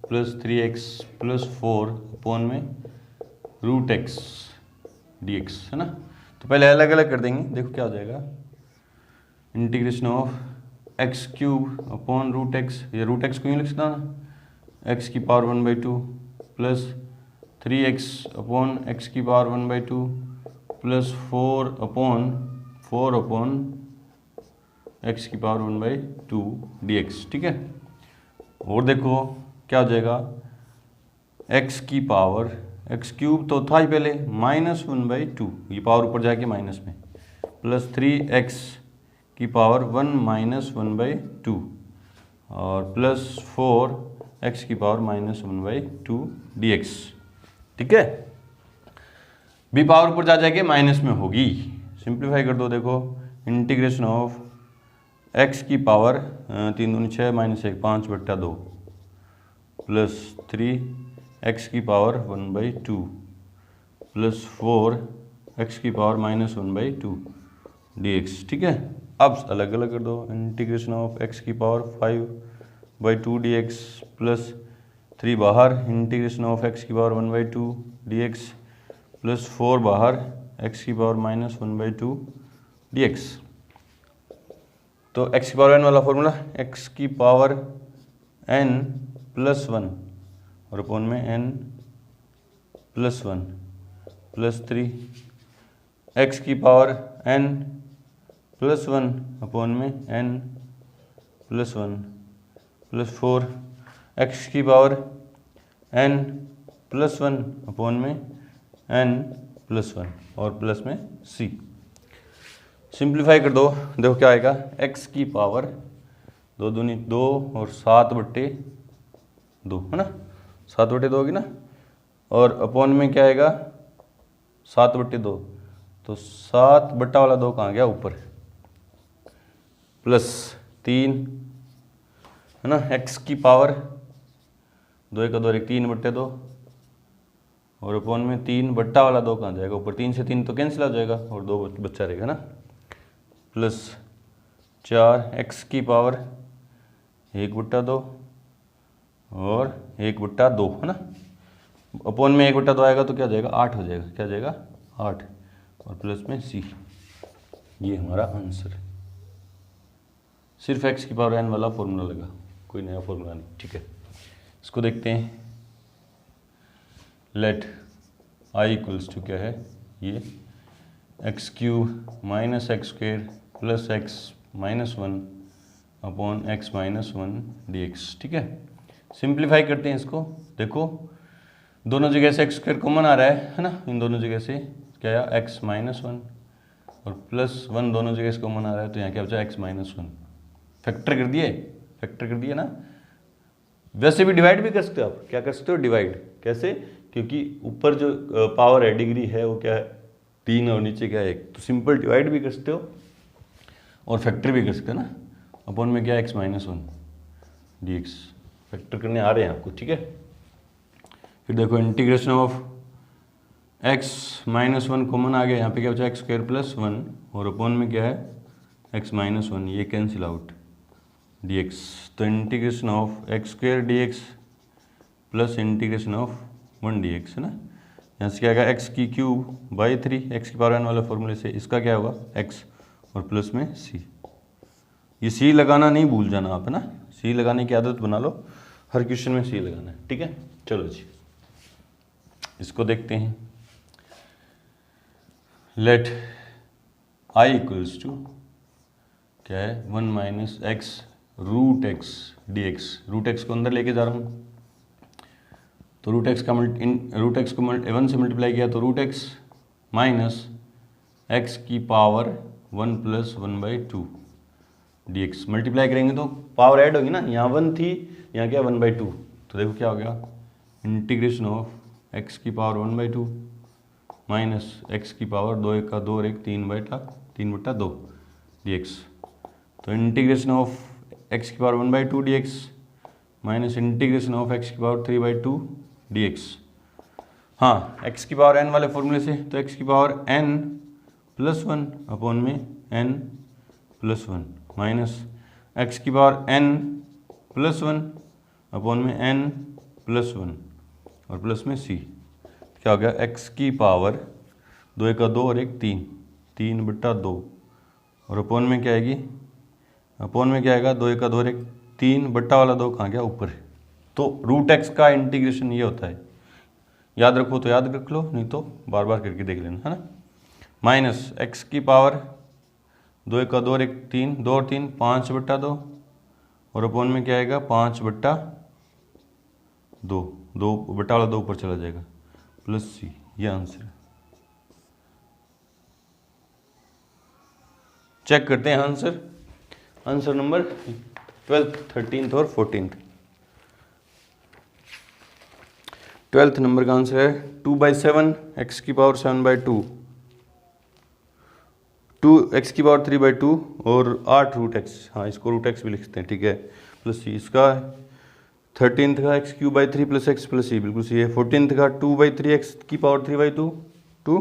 plus 3x plus 4 upon में √x dx है ना। तो पहले अलग अलग कर देंगे, देखो क्या हो जाएगा, integration of x³ upon √x, ये √x को यूँ लिख सकता ना, x की power 1/2 plus 3x upon x की power 1/2 plus 4 upon 4 upon x की पावर 1/2 dx, ठीक है। और देखो क्या हो जाएगा, एक्स की पावर एक्स क्यूब तो था ही पहले -1/2, ये पावर ऊपर जाके माइनस में, प्लस 3x की पावर 1 -1/2 और प्लस 4x की पावर -1/2 dx, ठीक है। बी पावर ऊपर जा जाके माइनस में होगी, सिंप्लीफाई कर दो। देखो इंटीग्रेशन ऑफ x की पावर 3 दूनी 6 -1 5/2 प्लस 3x की पावर 1/2 प्लस 4x की पावर -1/2 dx, ठीक है। अब अलग अलग कर दो, इंटीग्रेशन ऑफ x की पावर 5/2 dx प्लस 3 बाहर, इंटीग्रेशन ऑफ x की पावर 1/2 dx प्लस 4 बाहर, x की पावर -1/2 dx। तो x की पावर n वाला फॉर्मूला, x की पावर n प्लस 1 और अपॉन में n प्लस 1 प्लस 3 x की पावर n प्लस 1 अपॉन में n प्लस 1 प्लस 4 x की पावर n प्लस 1 अपॉन में n प्लस 1 और प्लस में c। सिंप्लीफाई कर दो, देखो क्या आएगा, x की पावर 2 दूनी 2 और 7/2 है ना, 7/2 होगी ना, और अपॉन में क्या आएगा 7/2, तो 7 बट्टा वाला 2 कहाँ गया ऊपर, प्लस 3 है ना, x की पावर 2 का 2 3/2 और अपॉन में 3 बट्टा वाला 2 कहाँ जाएगा ऊपर, 3 से 3 तो कैंसिल हो जाएगा और 2 बच्चा रहेगा ना, प्लस 4 x की पावर 1/2 और 1/2 है ना, अपॉन में 1/2 आएगा तो क्या हो जाएगा 8 हो जाएगा, क्या जाएगा 8 और प्लस में c। ये हमारा आंसर, सिर्फ x की पावर n वाला फॉर्मूला लगा, कोई नया फॉर्मूला नहीं, ठीक है। इसको देखते हैं, लेट i इक्वल्स टू क्या है, ये x³ minus x² plus x minus 1 upon x minus 1 dx, ठीक है। सिंप्लीफाई करते हैं इसको, देखो दोनों जगह से x² कॉमन आ रहा है ना, इन दोनों जगह से क्या आया x माइनस 1 और प्लस 1 दोनों जगह से कॉमन आ रहा है, तो यहाँ क्या बचा x माइनस 1, फैक्टर कर दिए, फैक्टर कर दिए ना। वैसे भी डिवाइड भी कर सकते हो आप, क्या कर सकते हो डिवाइड, कैसे, क्योंकि ऊपर जो पावर है डिग्री है वो क्या है 3 और नीचे क्या है 1, तो सिंपल डिवाइड भी कर सकते हो और फैक्टर भी कर सकते हो ना। अपॉन में क्या x माइनस 1 dx, फैक्टर करने आ रहे हैं आपको, ठीक है। फिर देखो integration of x minus 1 common आ गया, यहाँ पे क्या बचा x² प्लस 1 और अपॉन में क्या है x माइनस 1, ये कैंसिल आउट dx, तो integration of x² dx plus integration of 1 dx है ना। यहाँ से क्या आएगा x³/3, x की पावर n वाले फॉर्मूले से इसका क्या होगा x और प्लस में c। ये c लगाना नहीं भूल जाना आप, है ना, c लगाने की आदत बना लो, हर क्वेश्चन में c लगाना है, ठीक है। चलो जी इसको देखते हैं, लेट i इक्वल्स टू क्या है 1 minus x root x dx, root x को अंदर लेके जा रहा हूँ, तो रूट x को 1 से मल्टीप्लाई किया तो रूट x माइनस x की पावर 1 प्लस 1/2 dx, मल्टीप्लाई करेंगे तो पावर ऐड होगी ना, यहाँ 1 थी यहाँ क्या 1/2, तो देखो क्या हो गया इंटीग्रेशन ऑफ x की पावर 1/2 माइनस x की पावर 2 1 का 2 और 1 3/2 dx, तो इंटीग्रेशन ऑफ x की power 1/2 dx minus integration of x की पावर 3/2 dx। हाँ x की पावर n वाले फॉर्मूले से, तो x की पावर n प्लस 1 अपॉन में n प्लस 1 माइनस x की पावर n प्लस 1 अपॉन में n प्लस 1 और प्लस में c, क्या हो गया x की पावर 2 1 का 2 और 1 3/2 और अपॉन में क्या आएगी, अपॉन में क्या आएगा 2 1 का 2 और 1 3 बट्टा वाला 2 कहाँ गया ऊपर, तो रूट x का इंटीग्रेशन ये होता है, याद रखो तो याद रख लो, नहीं तो बार बार करके देख लेना, है ना। माइनस x की पावर 2 एक का 2 और 1 3, 2 और 3 5/2 और अपॉन में क्या आएगा 5/2, 2 बटा वाला 2 ऊपर चला जाएगा प्लस सी, ये आंसर है। चेक करते हैं answer. Answer number 12th, 13th और 14th। 12th नंबर का आंसर है 2/7 x⁻7/2, 2x⁻3/2 और 8√x, हाँ इसको √x भी लिखते हैं, ठीक है, प्लस सी। इसका 13th का x³ 3 + x प्लस सी, बिल्कुल सी है। 14th का 2/3 x⁻3/2 2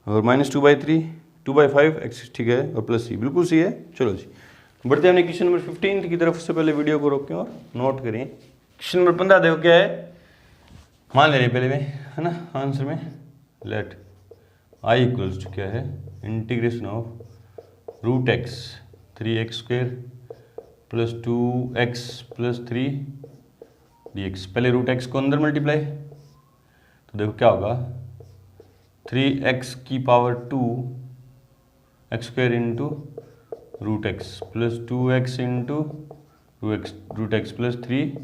और -2/3 2/5 x, ठीक है, और प्लस सी, बिल्कुल सी है। चलो जी बढ़ते हैं अपने क्वेश्चन नंबर 15 की तरफ। से पहले वीडियो को रोकें और नोट करें। क्वेश्चन नंबर 15 देखो क्या है, मान ले रहे पहले में, है ना, आंसर में लेट i इक्वल्स टू क्या है, integration of √x 3x² + 2x + 3 dx। पहले √x को अंदर मल्टीप्लाई, तो देखो क्या होगा 3x⁻2 x² into √x + 2x into √x + 3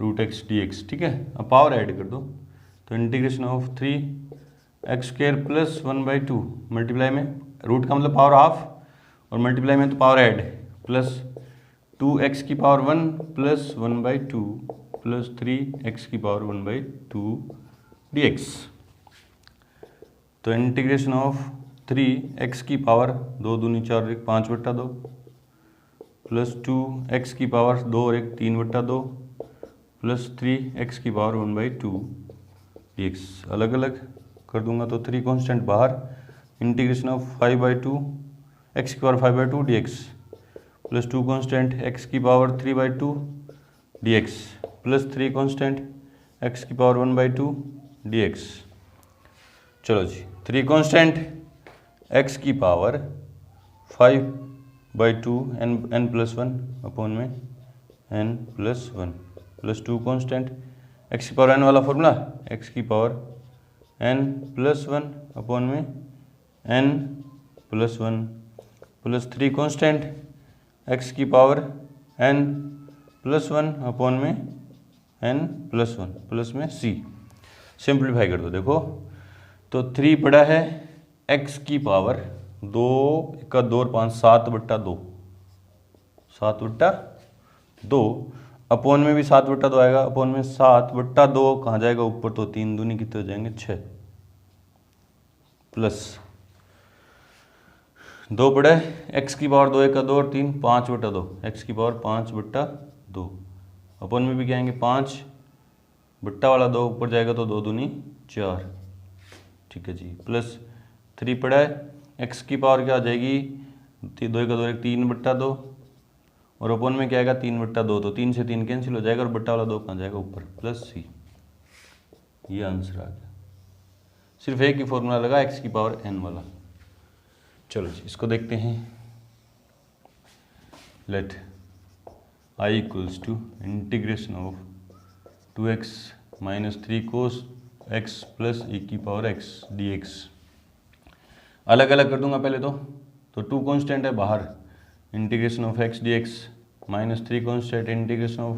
√x dx, ठीक है। अब पावर ऐड कर दो, तो इंटीग्रेशन ऑफ 3x² + 1/2 मल्टीप्लाई में रूट का मतलब पावर हाफ और मल्टीप्लाई में तो power add plus 2x⁻1 + 1/2 + 3x⁻1/2 dx। तो इंटीग्रेशन ऑफ 3x⁻2 दूनी 4 1 5/2 प्लस 2x⁻2 और 1 3/2 प्लस 3x⁻1/2 dx। अलग अलग कर दूंगा तो 3 कांस्टेंट बाहर, integration of 5/2 x⁻5/2 dx plus 2 constant x⁻3/2 dx plus 3 constant x⁻1/2 dx। चलो जी 3 कांस्टेंट x⁻5/2 n+1 अपॉन में n+1 प्लस 2 कांस्टेंट x⁻n वाला फॉर्मूला x⁻n+1 अपॉन में n+1 plus 3 constant x⁻n+1 upon में n+1 प्लस में c। Simplify कर दो, देखो तो 3 पड़ा है x⁻2 का 2 और 5 7/2 7/2 अपॉन में भी 7/2 आएगा, अपॉन में 7/2 कहाँ जाएगा ऊपर, तो 3 दूनी कितने हो जाएंगे 6 प्लस 2 पड़ा है x⁻2 1 का 2 और 3 5/2 x⁻5/2 अपॉन में भी क्या आएंगे 5 बट्टा वाला 2 ऊपर जाएगा तो 2 दूनी 4, ठीक है जी, प्लस 3 पड़ा है x⁻क्या आ जाएगी 2 का 2 1 3/2 और अपॉन में क्या आएगा 3/2, तो 3 से 3 कैंसिल हो जाएगा और बट्टा वाला 2 कहाँ जाएगा ऊपर प्लस सी। ये आंसर आ गया, सिर्फ एक ही फॉर्मूला लगा x⁻n वाला। चलो जी इसको देखते हैं। Let i equals to integration of 2x - 3 cos x plus e⁻x dx। अलग अलग कर दूंगा पहले तो 2 कांस्टेंट है बाहर, integration of x dx -3 constant integration of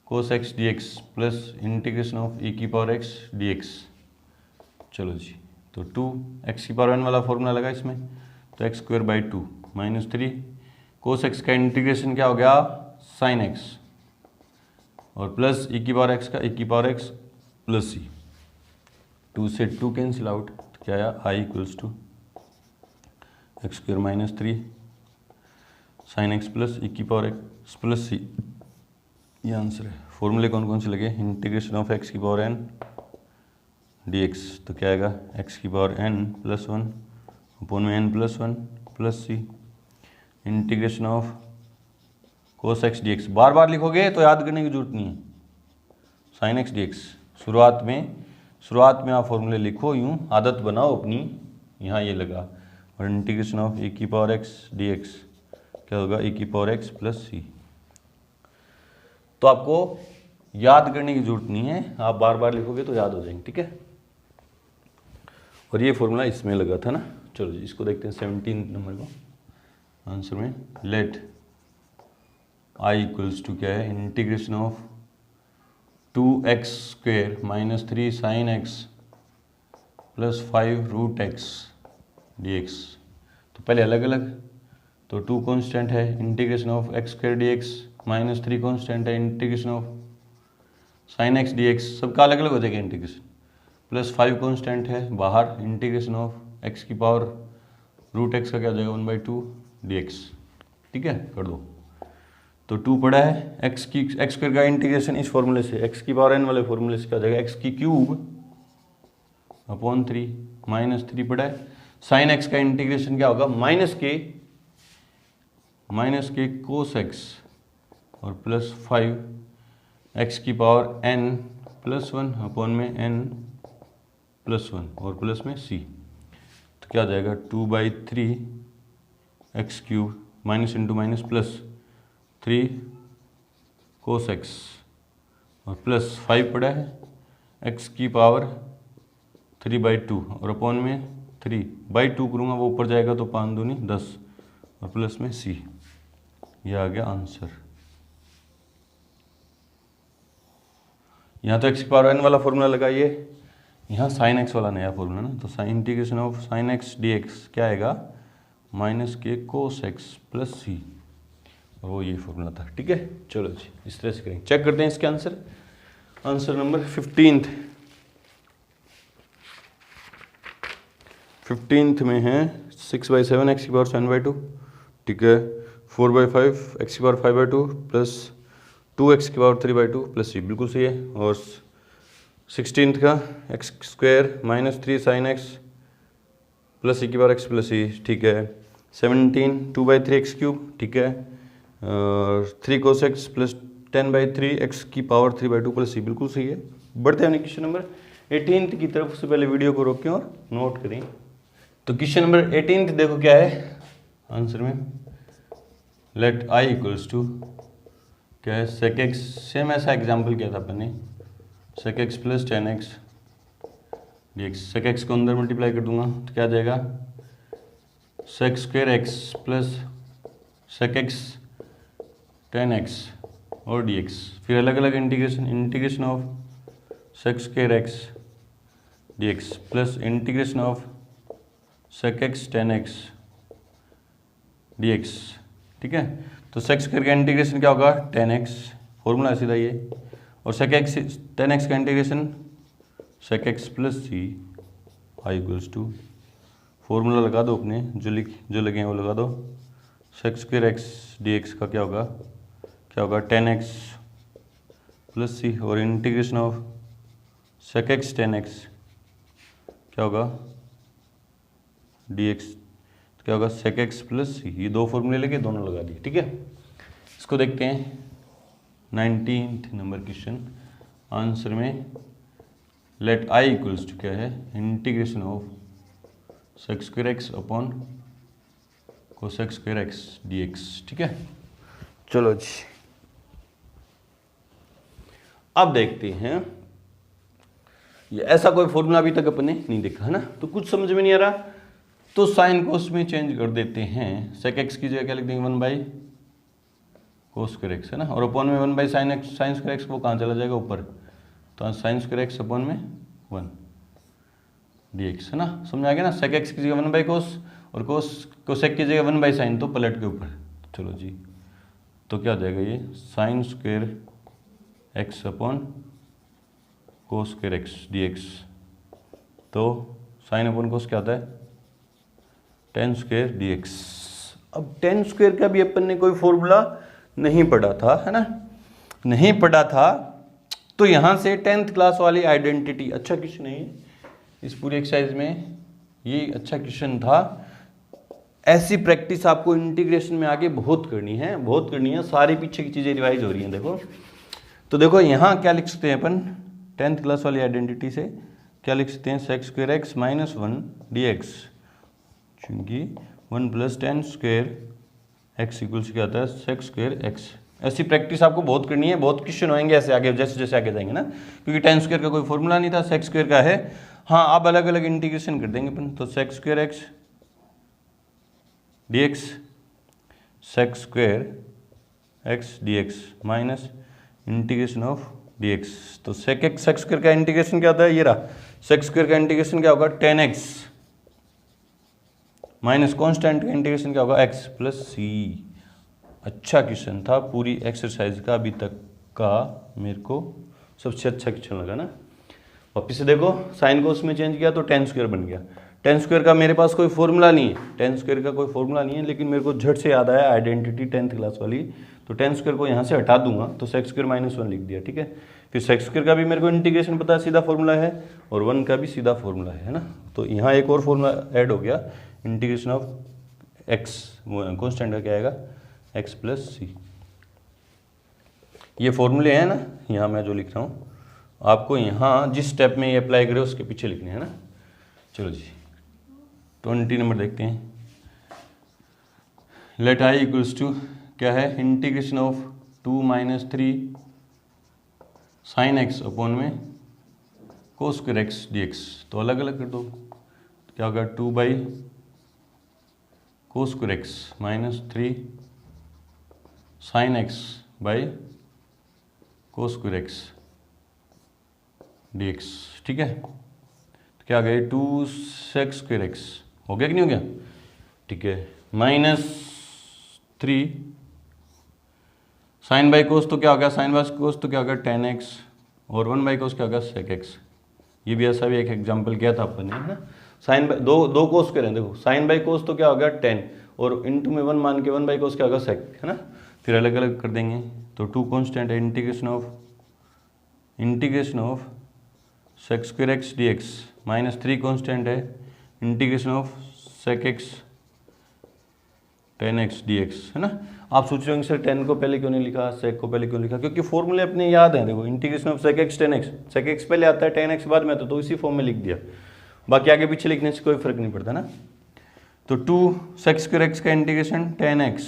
cos x dx plus integration of e⁻x dx। चलो जी तो 2x⁻n वाला फॉर्मूला लगा इसमें, तो x²/2 -3 cos x का इंटीग्रेशन क्या हो गया sin x और प्लस e⁻x का e⁻x प्लस c। 2 से 2 कैंसिल आउट, तो क्या आया i equals to x² - 3 sin x plus e⁻x plus c। ये आंसर है। फॉर्मूले कौन कौन से लगे, इंटीग्रेशन ऑफ x⁻n dx, तो क्या आएगा x⁻n+1 अपॉन में n+1 plus c, integration of cos x dx। बार बार लिखोगे तो याद करने की जरूरत नहीं है, sin x dx शुरुआत में आप फॉर्मूले लिखो, यूँ आदत बनाओ अपनी, यहाँ ये लगा, और इंटीग्रेशन ऑफ e⁻x dx क्या होगा e⁻x प्लस c। तो आपको याद करने की जरूरत नहीं है, आप बार बार लिखोगे तो याद हो जाएंगे, ठीक है। और ये फॉर्मूला इसमें लगा था ना। चलो जी इसको देखते हैं 17 नंबर को। आंसर में लेट आई इक्वल्स टू क्या है, integration of 2x² minus 3 sine x plus 5 root x dx। तो पहले अलग अलग, तो 2 कांस्टेंट है, integration of x² dx minus 3 constant है, integration of sine x dx, सबका अलग अलग हो जाएगा इंटीग्रेशन, प्लस 5 कांस्टेंट है बाहर, इंटीग्रेशन ऑफ x की पावर रूट एक्स का क्या हो जाएगा 1/2 dx। ठीक है, कर दो। तो 2 पड़ा है, x² का इंटीग्रेशन इस फॉर्मूले से, x की पावर n वाले फॉर्मूले से क्या हो जाएगा x³ अपॉन 3 माइनस 3 पड़ा है, साइन एक्स का इंटीग्रेशन क्या होगा माइनस के कोस एक्स और प्लस 5 एक्स की पावर n प्लस 1 अपॉन में n प्लस 1 और प्लस में c। तो क्या आ जाएगा 2/3 x³ minus into minus plus 3 cos x और प्लस 5 पड़ा है x की पावर 3/2 और अपॉन में 3/2 करूँगा वो ऊपर जाएगा तो 5 दूनी 10 और प्लस में c। यह आ गया आंसर। यहाँ तो x की पावर n वाला फॉर्मूला लगाइए, यहाँ साइन x वाला नया फॉर्मूला ना, तो sine integration of sine x dx क्या आएगा माइनस के कोस एक्स प्लस c, और वो ये फॉर्मूला था। ठीक है, चलो जी इस तरह से करेंगे। चेक करते हैं इसके आंसर। आंसर नंबर 15th में है 6/7 x की पावर 7/2, ठीक है, 4/5 x की पावर 5/2 प्लस 2x की पावर 3/2 प्लस c, बिल्कुल सही है। और 16th का x² minus 3 sine x plus c की पावर x प्लस c, ठीक है। 17 2/3 x³, ठीक है, 3 cos x प्लस 10/3 x की पावर 3/2 प्लस c, बिल्कुल सही है। बढ़ते हैं क्वेश्चन नंबर 18th की तरफ। से पहले वीडियो को रोकें और नोट करें। तो क्वेश्चन नंबर 18th देखो क्या है आंसर में, लेट i इक्वल्स टू क्या है sec x, सेम ऐसा एग्जाम्पल किया था अपन ने, sec x plus 10x dx। sec x को अंदर मल्टीप्लाई कर दूंगा तो क्या आ जाएगा sec² x plus sec x 10x और dx। फिर अलग अलग integration of sec² x dx plus integration of sec x 10x dx। ठीक है, तो sec² का इंटीग्रेशन क्या होगा 10x, फॉर्मूला सीधा ये, और sec x 10x का integration sec x plus c i equals to, formula लगा दो अपने जो लगे हैं वो लगा दो। sec² x dx का क्या होगा 10x प्लस c, और integration of sec x 10x क्या होगा dx, तो क्या होगा sec x प्लस c। ये दो फॉर्मूले लेके दोनों लगा दिए। ठीक है, इसको देखते हैं 19th नंबर क्वेश्चन। आंसर में लेट i इक्वल्स टू क्या है integration of sec² x upon cosec² x dx। ठीक है, चलो जी अब देखते हैं। ये ऐसा कोई फॉर्मूला अभी तक अपने नहीं देखा है ना, तो कुछ समझ में नहीं आ रहा तो साइन कोस में चेंज कर देते हैं। sec x की जगह क्या लिख देंगे 1/cos² x है ना, और अपॉन में 1/sin² x, वो कहाँ चला जाएगा ऊपर, तो sin² x अपॉन में 1 dx है ना। समझ आ गया ना, sec x की जगह 1/cos और cosec की जगह 1/sin, तो पलट के ऊपर। चलो जी, तो क्या हो जाएगा ये sin² x upon cos² x dx। तो साइन अपॉन कोस क्या होता है tan² dx। अब tan² का भी अपन ने कोई फॉर्मूला नहीं पढ़ा था है ना, नहीं पढ़ा था, तो यहाँ से 10th क्लास वाली आइडेंटिटी, अच्छा क्वेश्चन है इस पूरी एक्सरसाइज में, ये अच्छा क्वेश्चन था। ऐसी प्रैक्टिस आपको इंटीग्रेशन में आगे बहुत करनी है, सारी पीछे की चीज़ें रिवाइज हो रही हैं। देखो तो देखो यहाँ क्या लिख सकते हैं अपन 10th क्लास वाली आइडेंटिटी से, क्या लिख सकते हैं sec² x माइनस 1 dx, क्योंकि 1 प्लस tan² x इक्वल्स क्या आता है sec² x। ऐसी प्रैक्टिस आपको बहुत करनी है, बहुत क्वेश्चन होंगे ऐसे आगे जैसे जैसे आगे जाएंगे ना, क्योंकि tan² का कोई फॉर्मूला नहीं था, sec² का है। हाँ, अब अलग अलग इंटीग्रेशन कर देंगे अपन, तो sec² x dx sec square x d x minus integration of d x. तो सेक एक्स सेक स्क्वायर का इंटीग्रेशन क्या होता है, ये रहा, सेक स्क्वायर का इंटीग्रेशन क्या होगा, टेन एक्स माइनस कॉन्स्टेंट का इंटीग्रेशन क्या होगा, एक्स प्लस सी। अच्छा क्वेश्चन था, पूरी एक्सरसाइज का अभी तक का मेरे को सबसे अच्छा क्वेश्चन लगा ना। वापिस से देखो, साइन को उसमें चेंज किया तो टेन स्क्वायर बन गया। टेन स्क्वायर का मेरे पास कोई फॉर्मूला नहीं है, टेन स्क्वायर का कोई फॉर्मूला नहीं है, लेकिन मेरे को झट से याद आया आइडेंटिटी 10th क्लास वाली, तो टेन स्क्वायर को यहाँ से हटा दूंगा तो सेक स्क्वायर माइनस 1 लिख दिया, ठीक है। फिर सेक स्क्वायर का भी मेरे को इंटीग्रेशन पता है, सीधा फॉर्मूला है, और 1 का भी सीधा फॉर्मूला है ना। तो यहाँ एक और फॉर्मूला ऐड हो गया, इंटीग्रेशन ऑफ एक्स, कॉन्स्टेंट का क्या आएगा, एक्स प्लस सी। ये फॉर्मूले हैं ना, यहाँ मैं जो लिख रहा हूँ, आपको यहाँ जिस स्टेप में ये अप्लाई करें उसके पीछे लिखने हैं ना। चलो जी 20 नंबर देखते हैं। लेट आई इक्वल्स टू क्या है, integration of 2 - 3 sine x upon में cos square x d x. तो अलग अलग कर दो, क्या होगा, 2 cos square x minus 3 sine x by cos square x d x, ठीक है। तो क्या आ गया, 2 सेक स्क्वायर एक्स, हो गया कि नहीं हो गया, ठीक है, माइनस 3 साइन बाई कोस, तो क्या हो गया, साइन बाई कोस तो क्या हो गया 10x, और 1 बाई कोस क्या हो गया सेक एक्स। ये भी ऐसा भी एक एग्जाम्पल किया था अपन ने, है ना। साइन बाई दो कोस करें, देखो साइन बाई कोस तो क्या हो गया 10, और इंटू में 1 मान के 1 बाई कोस क्या होगा सेक, है ना। फिर अलग अलग कर देंगे, तो 2 कॉन्स्टेंट है, integration of sec square x d x minus 3 constant है, integration of sec x 10x dx, है ना। आप सोच रहे होंगे सर 10 को पहले क्यों नहीं लिखा, सेक को पहले क्यों लिखा, क्योंकि फॉर्मूले अपने याद हैं। देखो integration of sec x 10x, sec x पहले आता है 10x बाद में, तो इसी फॉर्म में लिख दिया, बाकी आगे पीछे लिखने से कोई फर्क नहीं पड़ता ना। तो 2 सेक स्क्वायर एक्स का इंटीग्रेशन 10x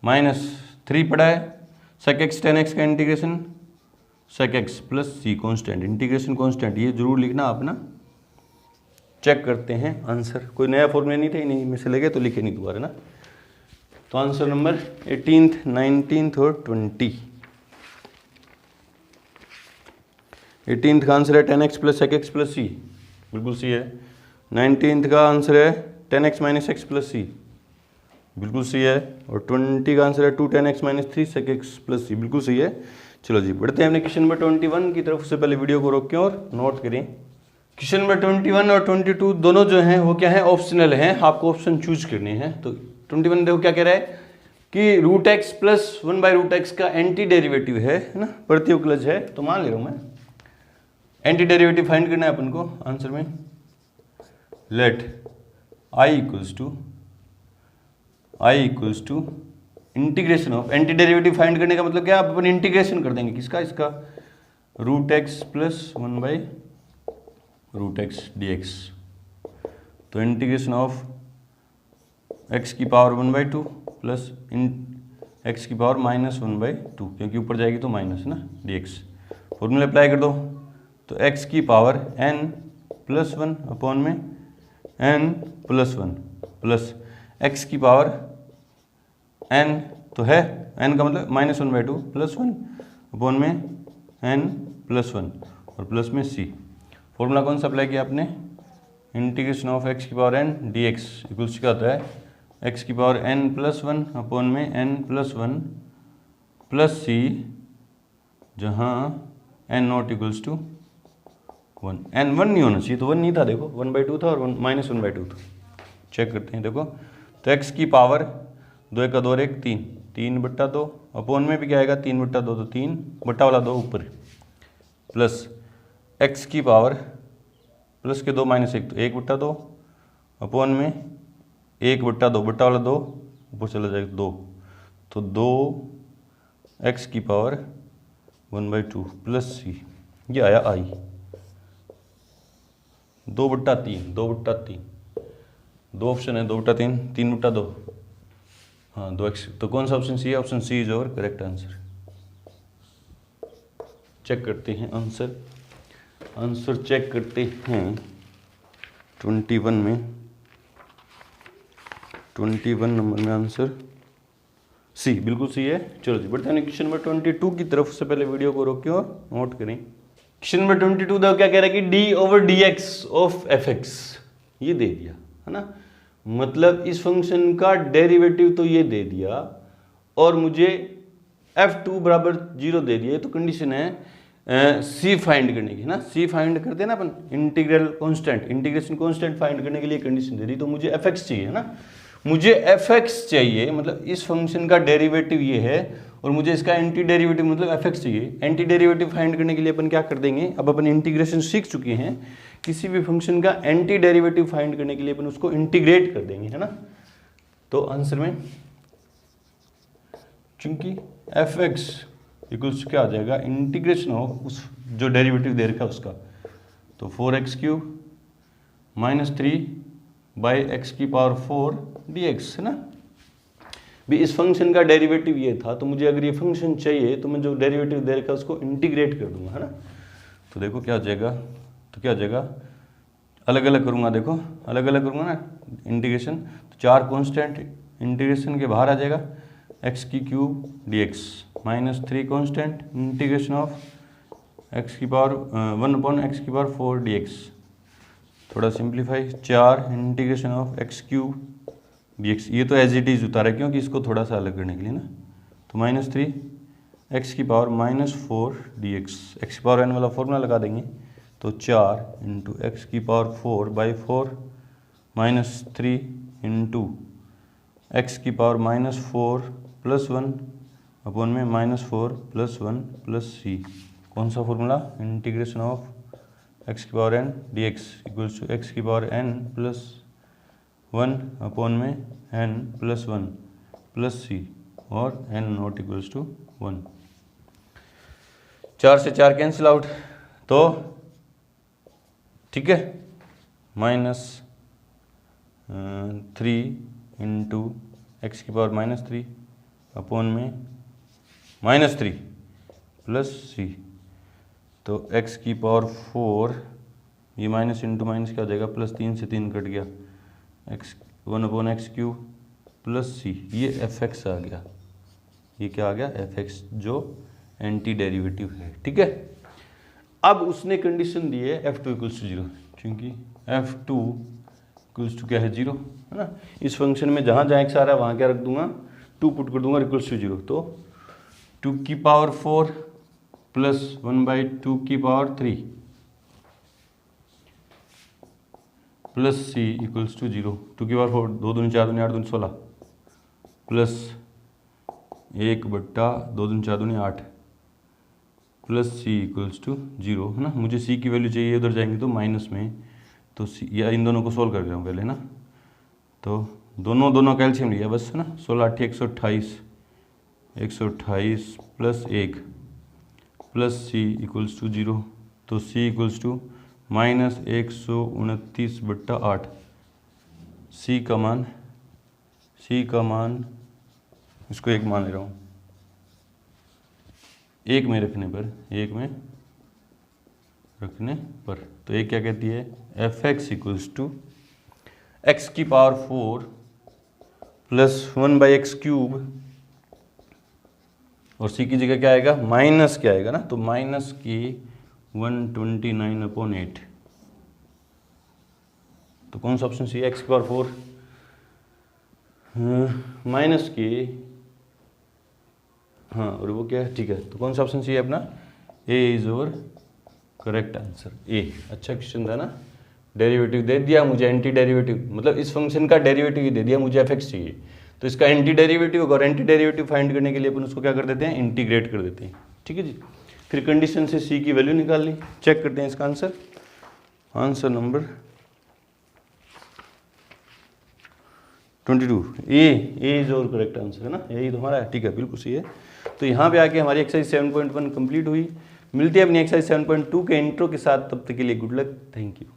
माइनस 3 पड़ा है, सेक एक्स 10x का इंटीग्रेशन सेक एक्स प्लस सी कॉन्स्टेंट, इंटीग्रेशन कॉन्स्टेंट, ये जरूर लिखना आप ना। चेक करते हैं आंसर, कोई नया फॉर्मूला नहीं थे, नहीं में से लगे तो लिखे नहीं दोबारा ना। तो आंसर नंबर 18th, 19th और 20। 18th का आंसर है 10x plus sec x plus c, बिल्कुल सी है। 19th का आंसर है 10x minus x plus c, बिल्कुल सही है। और 20 का आंसर है 2 10x minus 3 sec x plus c, बिल्कुल सही है। चलो जी बढ़ते हैं अपने क्वेश्चन नंबर 21 की तरफ। उससे पहले वीडियो को रोकें और नोट करें। क्वेश्चन नंबर 21 और 22 दोनों जो हैं वो क्या है, ऑप्शनल हैं, आपको ऑप्शन चूज करने हैं। तो 21 देखो क्या कह रहा है कि root x plus 1 by root x का एंटी डेरिवेटिव है ना, प्रतिउकलज है। तो मान ले रहा हूं मैं, एंटी डेरिवेटिव फाइंड करना है अपन को आंसर में। Let I equals to integration of, anti derivative find करने का मतलब क्या, आप अपन इंटीग्रेशन कर देंगे किसका, इसका root x plus 1 by root x d x. तो इंटीग्रेशन ऑफ एक्स की पावर 1/2 प्लस एक्स की पावर -1/2, क्योंकि ऊपर जाएगी तो माइनस ना डी एक्स। फॉर्मूला अप्लाई कर दो, तो एक्स की पावर n प्लस 1 अपॉन में n प्लस 1 प्लस एक्स की पावर n तो है, n का मतलब -1/2 प्लस 1 अपॉन में n प्लस 1 और प्लस में c। फॉर्मूला कौन सा अप्लाई किया आपने, इंटीग्रेशन ऑफ एक्स की power n d x equals क्या होता है, एक्स की पावर n प्लस 1 अपॉन में n प्लस 1 प्लस c, जहाँ n not equals to 1। n 1 नहीं होना चाहिए, तो 1 नहीं था, देखो 1/2 था और -1/2 था। चेक करते हैं, देखो तो x की पावर 2 का 2 और 1 3, 3/2 अपॉन में भी क्या आएगा 3/2, तो 3 बट्टा वाला 2 ऊपर प्लस x की पावर प्लस के 2 -1 तो 1/2 अपॉन में 1/2 बट्टा वाला 2 ऊपर चला जाएगा 2, तो 2 x की पावर 1/2 प्लस c, ये आया i 2/3, 2/3 दो ऑप्शन है, 2/3 3/2, हाँ 2x। तो कौन सा ऑप्शन सी है, ऑप्शन सी इज और करेक्ट आंसर। चेक करते हैं आंसर चेक करते हैं 21 में, 21 नंबर में आंसर सी, बिल्कुल सी है। चलो जी बढ़ते हैं क्वेश्चन नंबर 22 की तरफ। से पहले वीडियो को रोकिए और नोट करें। क्वेश्चन नंबर 22 देखो क्या कह रहा है कि D over d x of F x, ये दे दिया है ना, मतलब इस फंक्शन का डेरिवेटिव तो ये दे दिया और मुझे f2 बराबर 0 दे दिया। तो कंडीशन है सी फाइंड करने की, है ना, सी फाइंड करते हैं ना अपन, integral constant, integration constant find करने के लिए कंडीशन दे दी। तो मुझे fx चाहिए, है ना, मुझे fx चाहिए, मतलब इस फंक्शन का डेरिवेटिव ये है और मुझे इसका एंटी डेरिवेटिव मतलब fx चाहिए। एंटी डेरिवेटिव फाइंड करने के लिए अपन क्या कर देंगे, अब अपन इंटीग्रेशन सीख चुके हैं, किसी भी फंक्शन का एंटी डेरिवेटिव फाइंड करने के लिए अपन उसको इंटीग्रेट कर देंगे, है ना। तो आंसर में चूंकि fx इक्वल्स क्या आ जाएगा, इंटीग्रेशन ऑफ उस जो डेरिवेटिव दे रखा है उसका, तो 4x³ माइनस 3 बाई एक्स की पावर 4 dx, है ना। भी इस फंक्शन का डेरिवेटिव ये था, तो मुझे अगर ये फंक्शन चाहिए तो मैं जो डेरिवेटिव दे रखा है उसको इंटीग्रेट कर दूंगा, है ना। तो देखो क्या आ जाएगा, तो क्या आ जाएगा, अलग अलग करूंगा, देखो अलग अलग करूंगा ना इंटीग्रेशन, तो 4 कांस्टेंट इंटीग्रेशन के बाहर आ जाएगा, x³ dx minus 3 constant integration of x की पावर 1/x की पावर 4 dx, थोड़ा simplify, 4 integration of x³ dx, ये तो एज इट इज उतारा क्योंकि इसको थोड़ा सा अलग करने के लिए ना, तो माइनस 3 x की पावर माइनस 4 dx, x की पावर n वाला फॉर्मूला लगा देंगे, तो 4 इंटू एक्स की power 4 by 4 minus 3 into x की पावर माइनस 4 प्लस 1 अपॉन में माइनस 4 प्लस 1 प्लस सी, कौन सा फॉर्मूला, इंटीग्रेशन ऑफ एक्स की power n dx equals to x की पावर n प्लस 1 अपॉन में n प्लस 1 प्लस सी और n not equals to 1। 4 से 4 cancel out, तो ठीक है, माइनस 3 इंटू एक्स की पावर माइनस 3 अपॉन में माइनस 3 प्लस सी, तो x की पावर 4, ये माइनस इंटू माइनस क्या हो जाएगा, प्लस 3 से 3 कट गया, x 1/x³ प्लस सी, ये fx आ गया, ये क्या आ गया fx जो एंटी डेरिवेटिव है, ठीक है। अब उसने कंडीशन दी है f2 इक्वल्स टू 0, क्योंकि f2 इक्वल्स टू क्या है 0, है ना। इस फंक्शन में जहाँ जहाँ x आ रहा है वहाँ क्या रख दूंगा, 2 पुट कर दूंगा इक्वल्स टू 0, तो 2 की पावर 4 प्लस 1/2 की power 3 plus C equals to 0, 2 की पावर 4, 2 दूनी 4 दूनी 8 दूनी 16 प्लस 1/2 दूनी 4 दूनी 8 प्लस सी इक्वल्स टू 0, है ना। मुझे सी की वैल्यू चाहिए, उधर जाएंगे तो माइनस में, तो सी या इन दोनों को सोल्व कर रहा हूँ पहले ना, तो दोनों कैल्शियम लिया बस, है ना, 16 8 128 plus 1 plus C equals to 0, तो C equals to minus 129/8, C का मान इसको 1 मान ले रहा हूँ, 1 में रखने पर, तो ये क्या कहती है, fx इक्वल्स टू एक्स की पावर 4 प्लस 1/x³ और सी की जगह क्या आएगा, माइनस क्या आएगा ना, तो माइनस की 129/8, तो कौन सा ऑप्शन सी, एक्स की पावर 4 माइनस की, हाँ, और वो क्या है, ठीक है, तो कौन सा ऑप्शन सी है अपना, ए इज ओवर करेक्ट आंसर, ए। अच्छा क्वेश्चन था ना, डेरिवेटिव दे दिया मुझे, एंटी डेरिवेटिव मतलब इस फंक्शन का डेरिवेटिव ही दे दिया, मुझे fx चाहिए, तो इसका एंटी डेरिवेटिव होगा और एंटी डेरिवेटिव फाइंड करने के लिए अपन उसको क्या कर देते हैं, इंटीग्रेट कर देते हैं, ठीक है जी। फिर कंडीशन से सी की वैल्यू निकाल ली, चेक करते हैं इसका answer, answer number 22, A is और करेक्ट आंसर, है ना, यही तो हमारा है, ठीक है, बिल्कुल सही है। तो यहाँ पे आके हमारी एक्सरसाइज 7.1 कंप्लीट हुई। मिलती है अपनी एक्सरसाइज 7.2 के इंट्रो के साथ, तब तक के लिए गुड लक, थैंक यू।